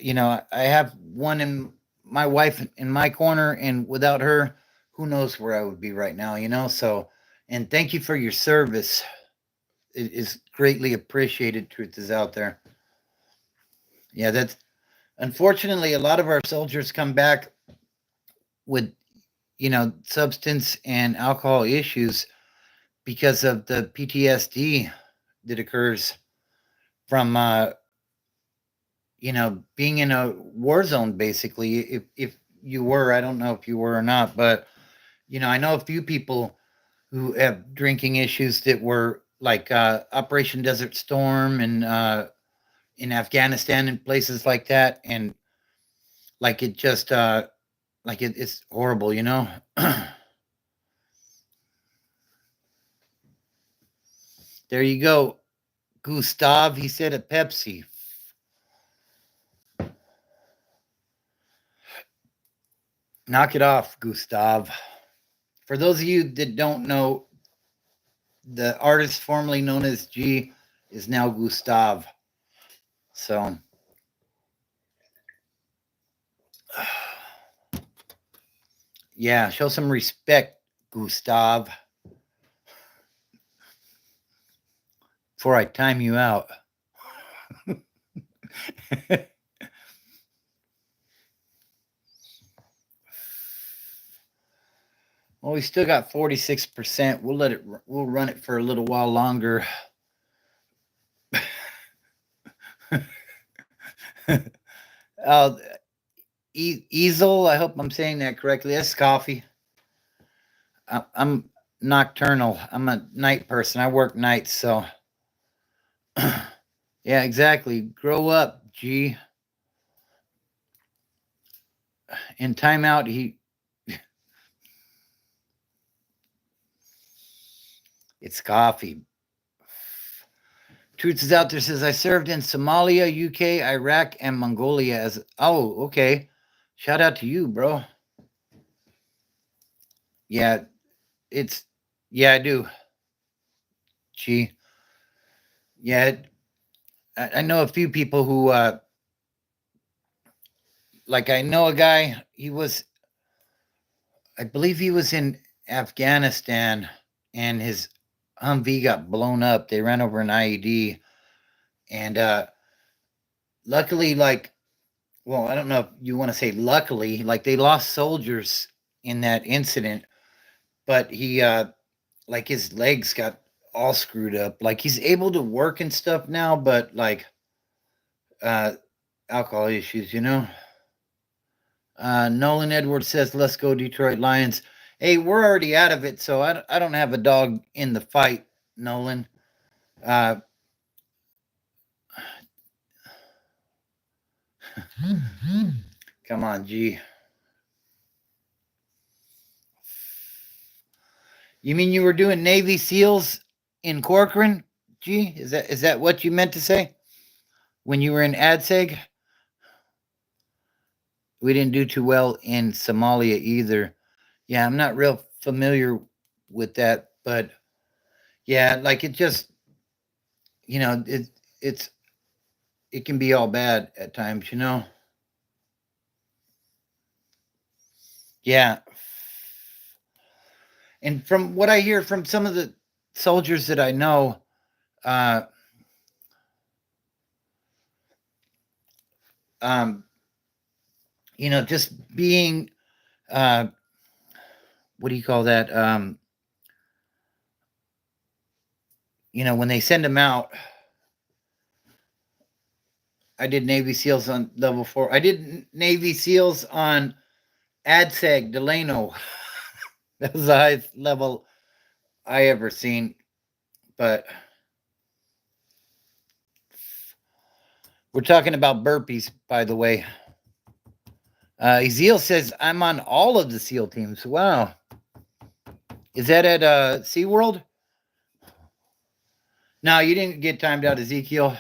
I have one in my wife in my corner, and without her, who knows where I would be right now. So, and thank you for your service. It is greatly appreciated. Truth is Out There. Yeah, that's unfortunately a lot of our soldiers come back with, substance and alcohol issues because of the PTSD that occurs from, being in a war zone, basically. If you were, I don't know if you were or not, but, I know a few people who have drinking issues that were like Operation Desert Storm and in Afghanistan and places like that. And like it just, it's horrible. There you go. Gustav, he said a Pepsi. Knock it off, Gustav. For those of you that don't know, the artist formerly known as G is now Gustav. So, yeah, show some respect, Gustav, before I time you out. Well, we still got 46%. We'll run it for a little while longer. Easel, I hope I'm saying that correctly. That's coffee. I'm nocturnal. I'm a night person. I work nights, so yeah, exactly. Grow up, G. In timeout, it's coffee. Truth is Out There says, I served in Somalia, UK, Iraq, and Mongolia as. Oh, okay. Shout out to you, bro. Yeah, yeah, I do. Gee. Yeah, I know a few people who, I know a guy, I believe he was in Afghanistan, and his Humvee got blown up. They ran over an IED. And luckily, well, I don't know if you want to say luckily, they lost soldiers in that incident, but he, his legs got all screwed up. He's able to work and stuff now, but uh, alcohol issues. Nolan Edwards says, let's go Detroit Lions. Hey, we're already out of it, so I don't have a dog in the fight, Nolan. Uh, Come on, G. You mean you were doing Navy SEALs in Corcoran? G, is that what you meant to say when you were in ADSEG? We didn't do too well in Somalia either. Yeah, I'm not real familiar with that, but yeah, like it just, it's it can be all bad at times. Yeah. And from what I hear from some of the soldiers that I know, uh, um, just being, uh, what do you call that? When they send them out, I did Navy SEALs on level 4. I did Navy SEALs on ADSEG Delano. That was the highest level I ever seen. But we're talking about burpees, by the way. Ezeal says, I'm on all of the SEAL teams. Wow. Is that at SeaWorld? No, you didn't get timed out, Ezekiel.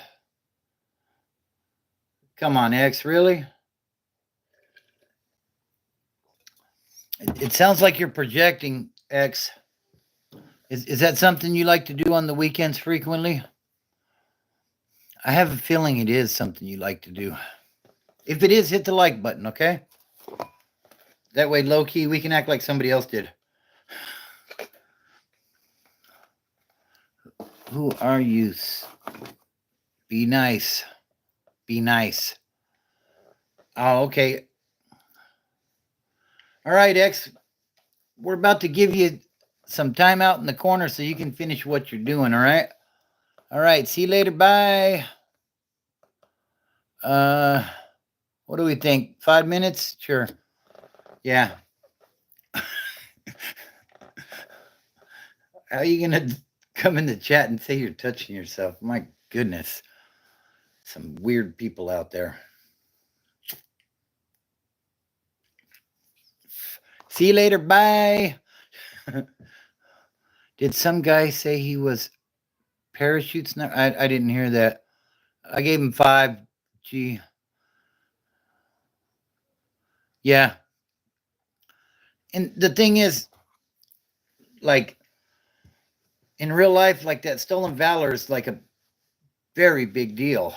Come on, X, really? It sounds like you're projecting, X. Is that something you like to do on the weekends frequently? I have a feeling it is something you like to do. If it is, hit the like button, okay? That way, low key, we can act like somebody else did. Who are you? Be nice. Be nice. Oh, okay. All right, X. We're about to give you some time out in the corner so you can finish what you're doing, all right? All right, see you later. Bye. What do we think? 5 minutes? Sure. Yeah. How are you gonna come in the chat and say you're touching yourself? My goodness. Some weird people out there. See you later. Bye. Did some guy say he was parachutes? No, I didn't hear that. I gave him 5. Gee. Yeah. And the thing is, like, in real life, like that stolen valor is like a very big deal.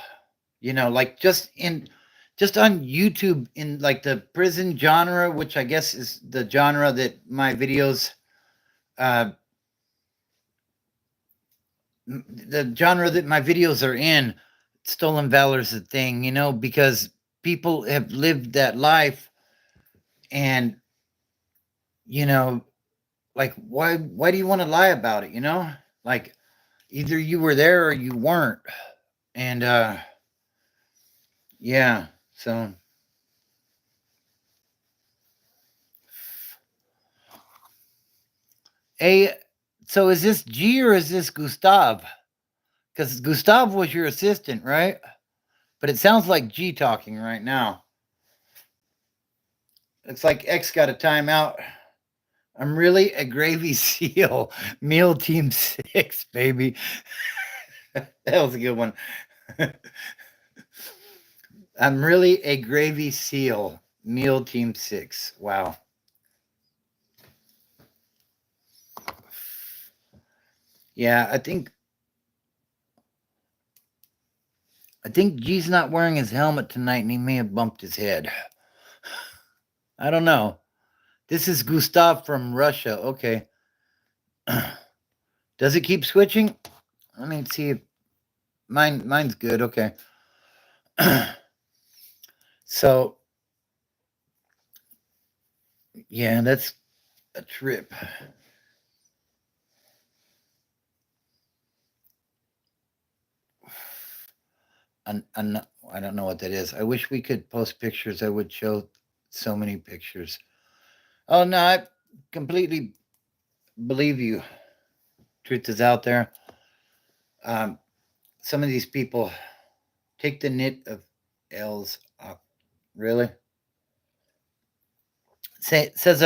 Like just on YouTube in like the prison genre, which I guess is the genre that my videos uh the genre that my videos are in, stolen valor is a thing, because people have lived that life and you know like why do you want to lie about it, like either you were there or you weren't. And yeah, so a so is this G or is this Gustav? Because Gustav was your assistant, right? But it sounds like G talking right now. It's like X got a timeout. I'm really a gravy seal. Meal team 6, baby. That was a good one. I'm really a gravy seal. Meal team 6. Wow. Yeah, I think G's not wearing his helmet tonight and he may have bumped his head. I don't know. This is Gustav from Russia. Okay. Does it keep switching? Let me see if mine's good. Okay. So yeah, that's a trip. I don't know what that is. I wish we could post pictures. I would show so many pictures. Oh no, I completely believe you. Truth is out there. Some of these people take the knit of L's Really? Says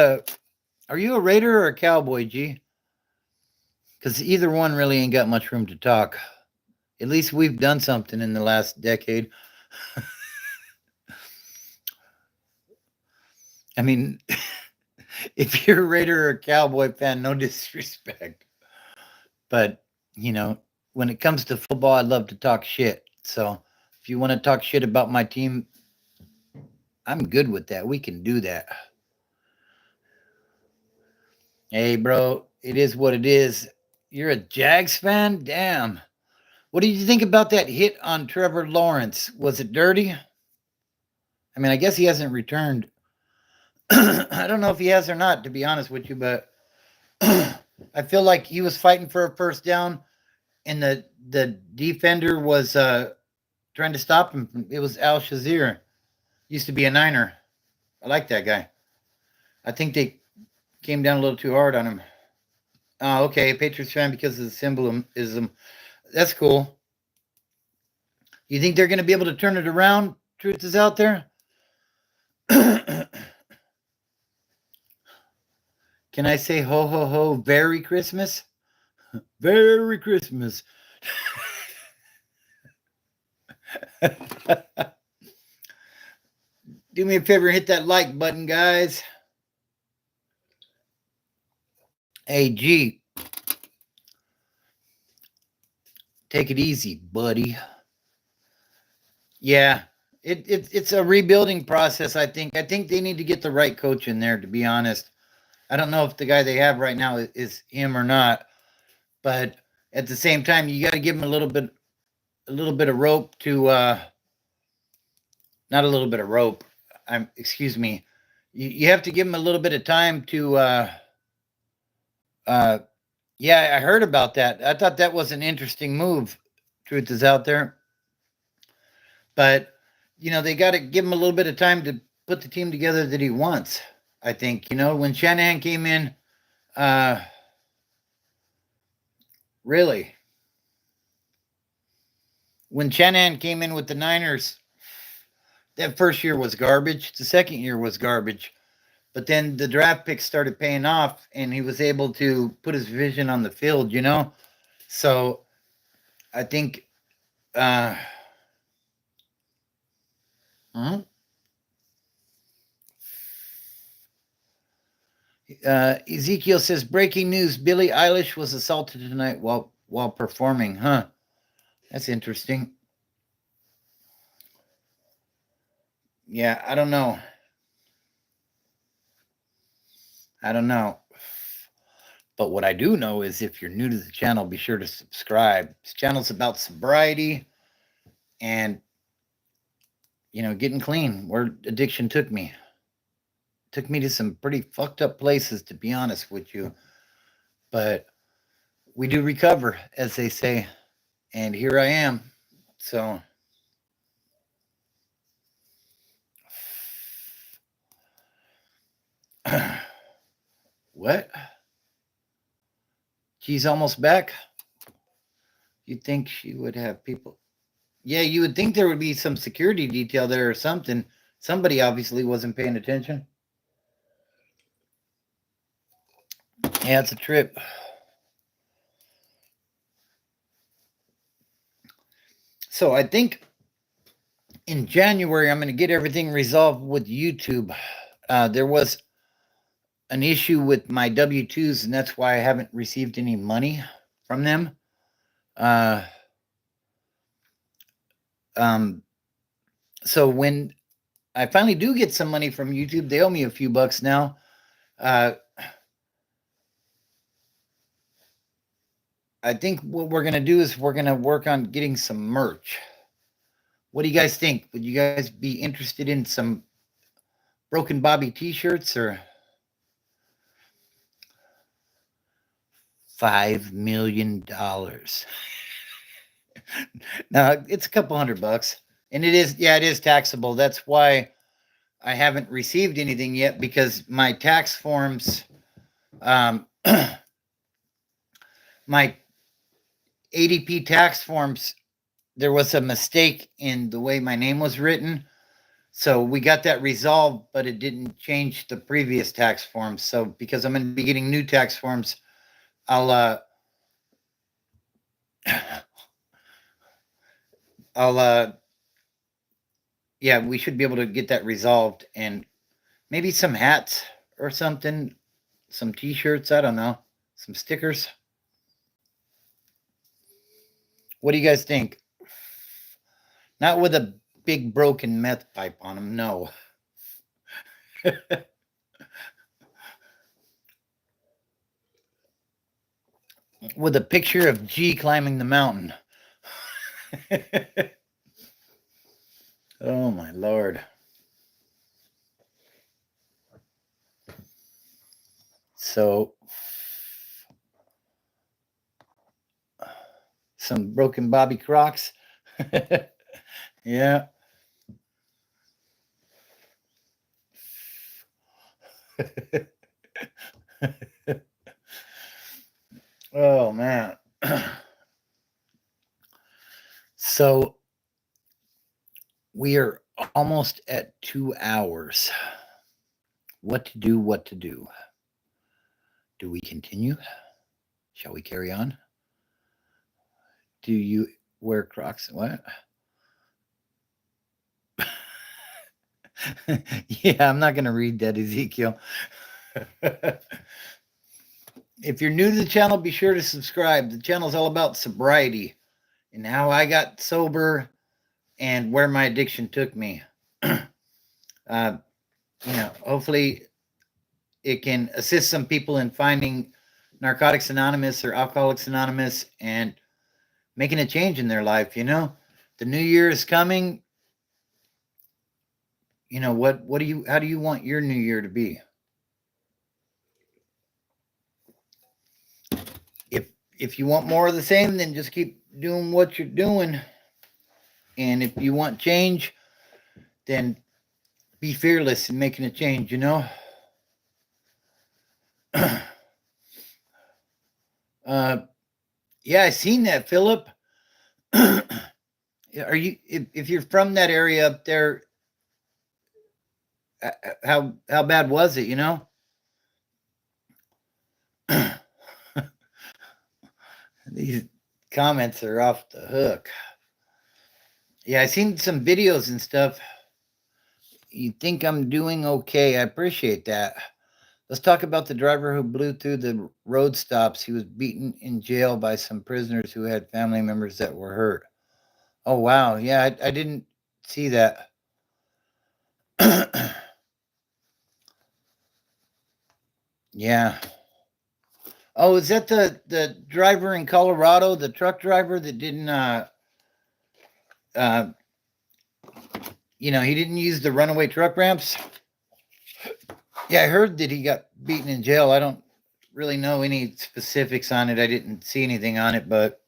are you a Raider or a Cowboy, G? Because either one really ain't got much room to talk. At least we've done something in the last decade. I mean, if you're a Raider or a Cowboy fan, no disrespect. But, you know, when it comes to football, I love to talk shit. So if you want to talk shit about my team, I'm good with that. We can do that. Hey, bro, it is what it is. You're a Jags fan? Damn. What did you think about that hit on Trevor Lawrence? Was it dirty? I mean, I guess he hasn't returned. I don't know if he has or not, to be honest with you, but I feel like he was fighting for a first down, and the defender was trying to stop him. It was Al Shazier. Used to be a Niner. I like that guy. I think they came down a little too hard on him. Oh, okay, Patriots fan because of the symbolism. That's cool. You think they're going to be able to turn it around? Truth is out there. Can I say ho ho ho? Merry Christmas. Merry Christmas. Do me a favor, hit that like button, guys. Hey, G. Take it easy, buddy. Yeah, it's a rebuilding process. I think they need to get the right coach in there. To be honest, I don't know if the guy they have right now is him or not, but at the same time, you got to give him a little bit of rope to not a little bit of rope. I'm excuse me. You have to give him a little bit of time to. Uh, yeah, I heard about that. I thought that was an interesting move. Truth is out there, but they got to give him a little bit of time to put the team together that he wants. I think when Shanahan came in, uh, really, when Shanahan came in with the Niners, that first year was garbage. The second year was garbage. But then the draft picks started paying off, and he was able to put his vision on the field. So I think. Uh, huh? Ezekiel says, breaking news: Billie Eilish was assaulted tonight while performing. Huh? That's interesting. Yeah, I don't know. I don't know. But what I do know is if you're new to the channel, be sure to subscribe. This channel's about sobriety and getting clean. Where addiction took me. Took me to some pretty fucked up places, to be honest with you. But we do recover, as they say. And here I am. So what? She's almost back. You'd think she would have people. Yeah, you would think there would be some security detail there or something. Somebody obviously wasn't paying attention. Yeah, it's a trip. So I think in January I'm going to get everything resolved with YouTube. There was an issue with my W-2s, and that's why I haven't received any money from them. So when I finally do get some money from YouTube, they owe me a few bucks now. I think what we're going to do is we're going to work on getting some merch. What do you guys think? Would you guys be interested in some Broken Bobby t-shirts or $5 million? No, it's a couple $100. And it is taxable. That's why I haven't received anything yet, because my tax forms, my ADP tax forms, there was a mistake in the way my name was written. So we got that resolved, but it didn't change the previous tax forms. So because I'm going to be getting new tax forms, I'll yeah, we should be able to get that resolved, and maybe some hats or something, some t-shirts, I don't know, some stickers. What do you guys think? Not with a big broken meth pipe on them, no. With a picture of G climbing the mountain. Oh my lord. So some broken Bobby Crocs. Yeah. Oh man. So we are almost at 2 hours. What to do? What to do? Do we continue? Shall we carry on? Do you wear Crocs? What? Yeah, I'm not going to read that, Ezekiel. If you're new to the channel, be sure to subscribe. The channel is all about sobriety and how I got sober and where my addiction took me. Hopefully it can assist some people in finding Narcotics Anonymous or Alcoholics Anonymous and making a change in their life. The new year is coming. How do you want your new year to be? If you want more of the same, then just keep doing what you're doing. And if you want change, then be fearless in making a change, Yeah, I seen that, Philip. Are you if you're from that area up there, how bad was it, These comments are off the hook. Yeah, I seen some videos and stuff. You think I'm doing okay? I appreciate that. Let's talk about the driver who blew through the road stops. He was beaten in jail by some prisoners who had family members that were hurt. Oh wow, yeah, I didn't see that. Yeah. Oh, is that the driver in Colorado, the truck driver that didn't uh he didn't use the runaway truck ramps? Yeah, I heard that he got beaten in jail. I don't really know any specifics on it. I didn't see anything on it, but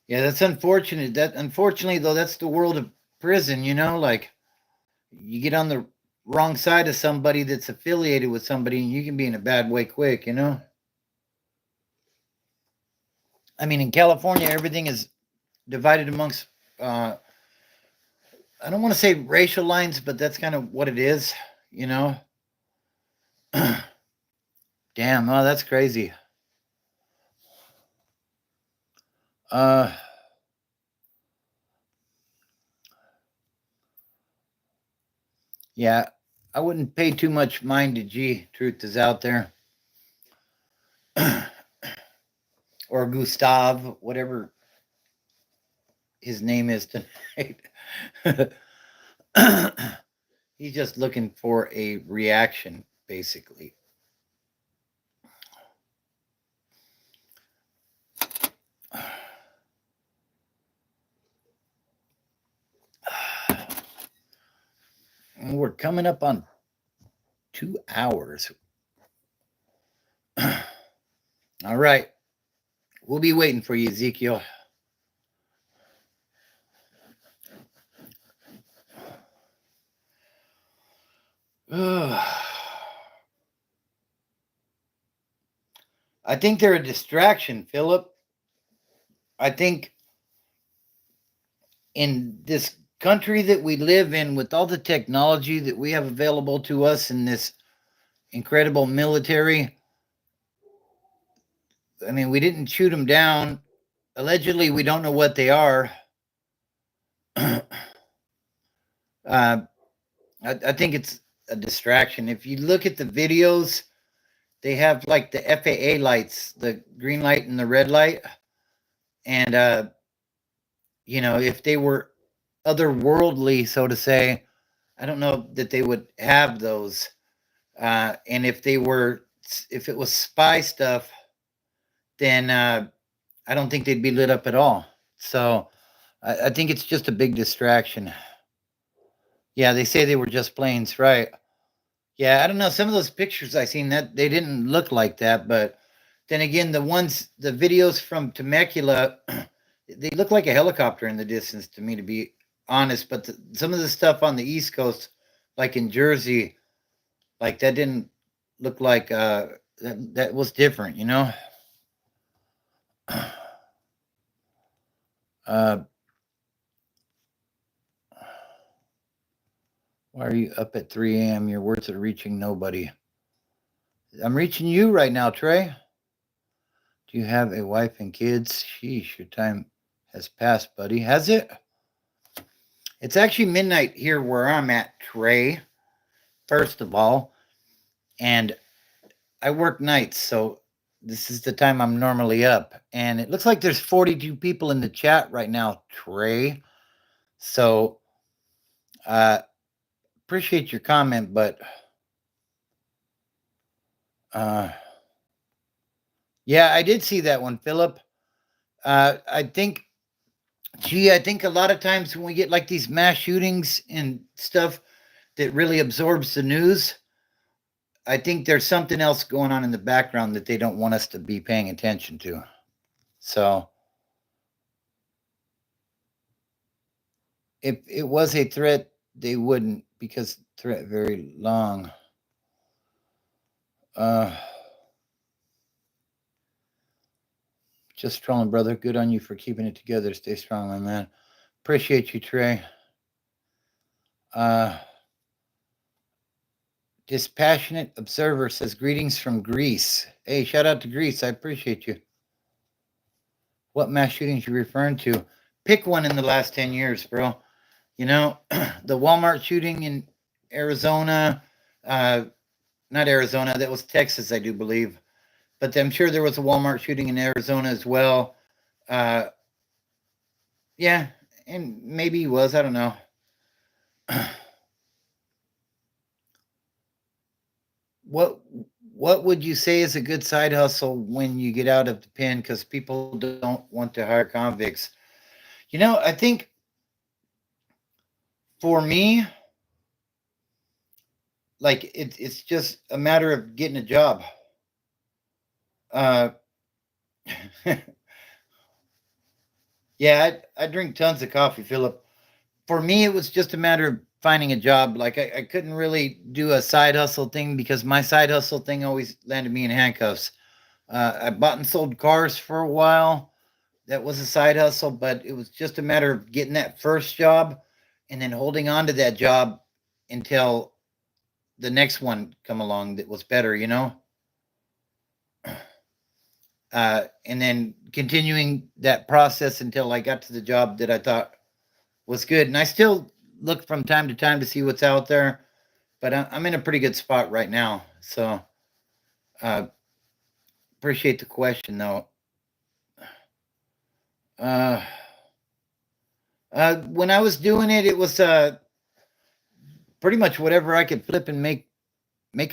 yeah, that's unfortunate. That unfortunately though, that's the world of prison, like you get on the wrong side of somebody that's affiliated with somebody and you can be in a bad way quick. I mean, in California, everything is divided amongst I don't want to say racial lines, but that's kind of what it is, you know. Damn, oh, that's crazy. Uh, yeah, I wouldn't pay too much mind to G. Truth is out there, or Gustav, whatever his name is tonight. He's just looking for a reaction, basically. We're coming up on 2 hours. All right. We'll be waiting for you, Ezekiel. I think they're a distraction, Philip. I think in this country that we live in, with all the technology that we have available to us in this incredible military, I mean, we didn't shoot them down. Allegedly, we don't know what they are. uh, I think it's a distraction. If you look at the videos, they have like the FAA lights, the green light and the red light. And, if they were otherworldly, so to say, I don't know that they would have those. And if it was spy stuff, then I don't think they'd be lit up at all. So I think it's just a big distraction. Yeah, they say they were just planes, right? Yeah, I don't know. Some of those pictures I seen, that they didn't look like that, but then again, the videos from Temecula, they look like a helicopter in the distance to me, to be honest. But some of the stuff on the East Coast, like in Jersey, like that didn't look like that was different, you know. Uh, why are you up at 3 a.m.? Your words are reaching nobody. I'm reaching you right now, Trey. Do you have a wife and kids? Sheesh, your time has passed, buddy. Has it? It's actually midnight here where I'm at, Trey, first of all. And I work nights, so this is the time I'm normally up. And it looks like there's 42 people in the chat right now, Trey. So appreciate your comment, but yeah, I did see that one, Philip. I think a lot of times when we get like these mass shootings and stuff that really absorbs the news, I think there's something else going on in the background that they don't want us to be paying attention to. So if it was a threat, they wouldn't, because threat very long. Just trolling, brother. Good on you for keeping it together. Stay strong, my man. Appreciate you, Trey. Dispassionate Observer says, greetings from Greece. Hey, shout out to Greece. I appreciate you. What mass shootings you referring to? Pick one in the last 10 years, bro. You know, the Walmart shooting in Arizona, not Arizona, that was Texas, I do believe. But I'm sure there was a Walmart shooting in Arizona as well. Yeah, and maybe he was, I don't know. What would you say is a good side hustle when you get out of the pen, because people don't want to hire convicts? I think for me, like it's just a matter of getting a job. Uh, yeah, I drink tons of coffee, Philip. For me, it was just a matter of finding a job. Like I couldn't really do a side hustle thing, because my side hustle thing always landed me in handcuffs. I bought and sold cars for a while. That was a side hustle, but it was just a matter of getting that first job and then holding on to that job until the next one come along that was better, and then continuing that process until I got to the job that I thought was good. And I still look from time to time to see what's out there, but I'm in a pretty good spot right now. So appreciate the question, though. When I was doing it, it was pretty much whatever I could flip and make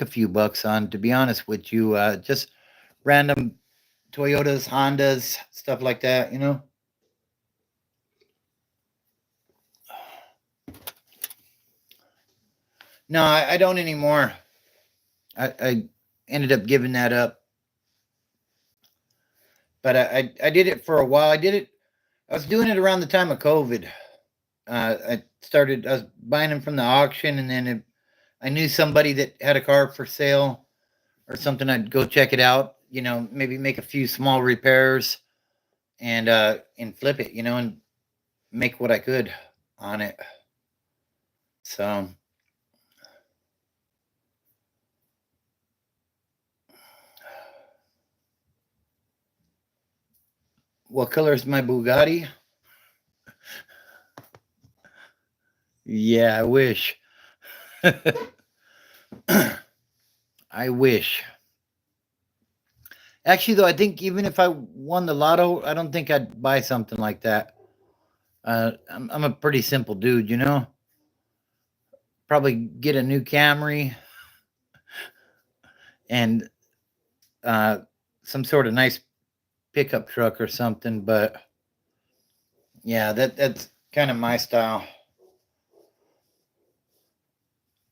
a few bucks on. To be honest with you, just random Toyotas, Hondas, stuff like that. No, I don't anymore. I ended up giving that up, but I did it for a while. I was doing it around the time of COVID. I was buying them from the auction, and then I knew somebody that had a car for sale or something. I'd go check it out. Maybe make a few small repairs and flip it. And make what I could on it. So, what color is my Bugatti? Yeah, I wish. I wish. Actually, though, I think even if I won the lotto, I don't think I'd buy something like that. I'm a pretty simple dude, you know. Probably get a new Camry and uh, some sort of nice pickup truck or something. But yeah, that's kind of my style.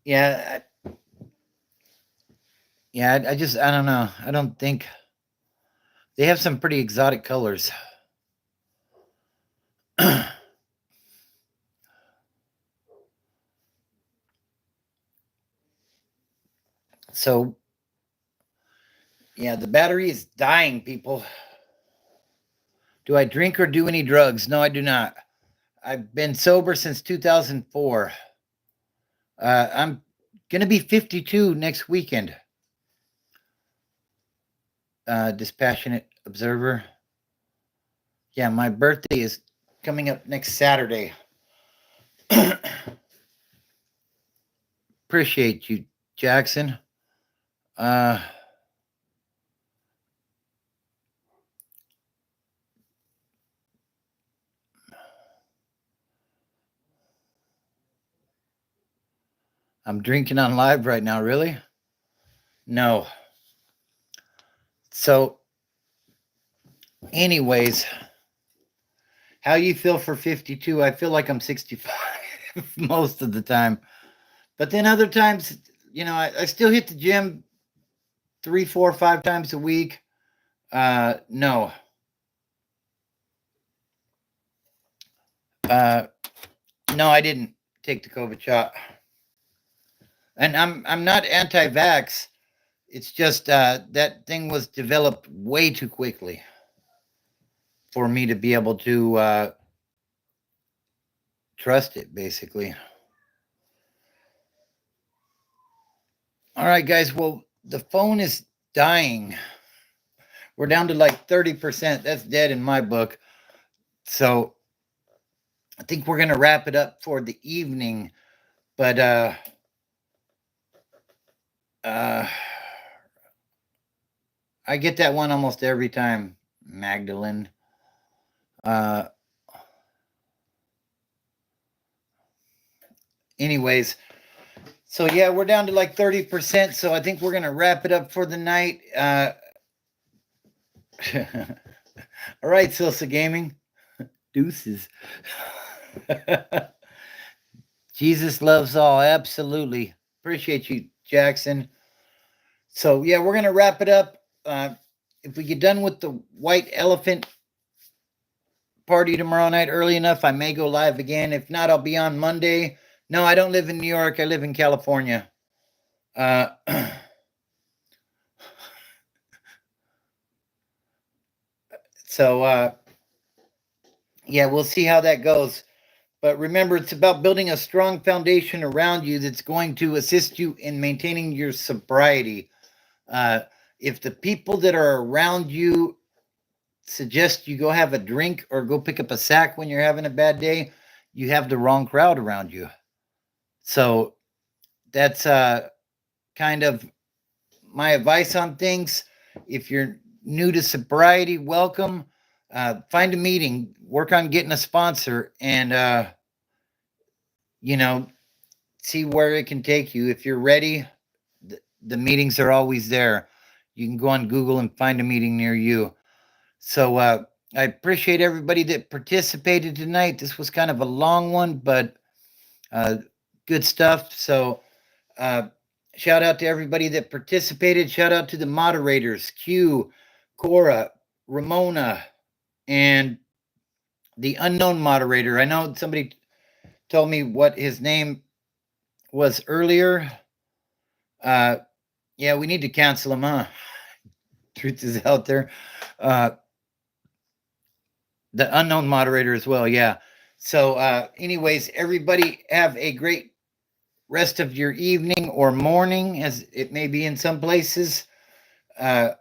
Yeah, yeah. I don't know. I don't think they have some pretty exotic colors. So yeah, the battery is dying, people. Do I drink or do any drugs? No, I do not. I've been sober since 2004. I'm gonna be 52 next weekend. Dispassionate observer. Yeah, my birthday is coming up next Saturday. Appreciate you, Jackson. Uh, I'm drinking on live right now. Really? No. So, anyways, how you feel for 52? I feel like I'm 65 most of the time, but then other times, I still hit the gym 3, 4, 5 times a week. No. Uh, no, I didn't take the COVID shot, and I'm not anti-vax. It's just that thing was developed way too quickly for me to be able to trust it, basically. All right, guys. Well, the phone is dying. We're down to like 30%. That's dead in my book. So I think we're going to wrap it up for the evening. But uh, I get that one almost every time, Magdalene. Uh, anyways, so yeah, we're down to like 30%. So I think we're going to wrap it up for the night. All right, Silsa Gaming. Deuces. Jesus loves all. Absolutely. Appreciate you, Jackson. So, yeah, we're going to wrap it up. If we get done with the white elephant party tomorrow night early enough, I may go live again. If not, I'll be on Monday. No, I don't live in New York. I live in California. Uh, so, yeah, we'll see how that goes. But remember, it's about building a strong foundation around you that's going to assist you in maintaining your sobriety. If the people that are around you suggest you go have a drink or go pick up a sack when you're having a bad day, you have the wrong crowd around you. So that's kind of my advice on things. If you're new to sobriety, welcome. Find a meeting, work on getting a sponsor, and you know, see where it can take you. If you're ready, the meetings are always there. You can go on Google and find a meeting near you. So I appreciate everybody that participated tonight. This was kind of a long one, but good stuff. So shout out to everybody that participated. Shout out to the moderators, Q, Cora, Ramona, and the unknown moderator. I know somebody told me what his name was earlier. Yeah, we need to cancel him, huh? Truth is out there. The unknown moderator as well, yeah. So anyways, everybody have a great rest of your evening or morning, as it may be in some places. Uh,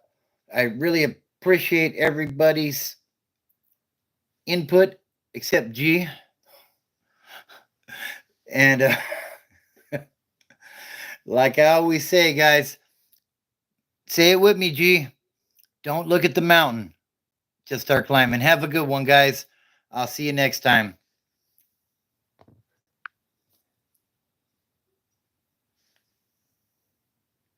I really appreciate everybody's input except G. And like I always say, guys, say it with me, G. Don't look at the mountain. Just start climbing. Have a good one, guys. I'll see you next time.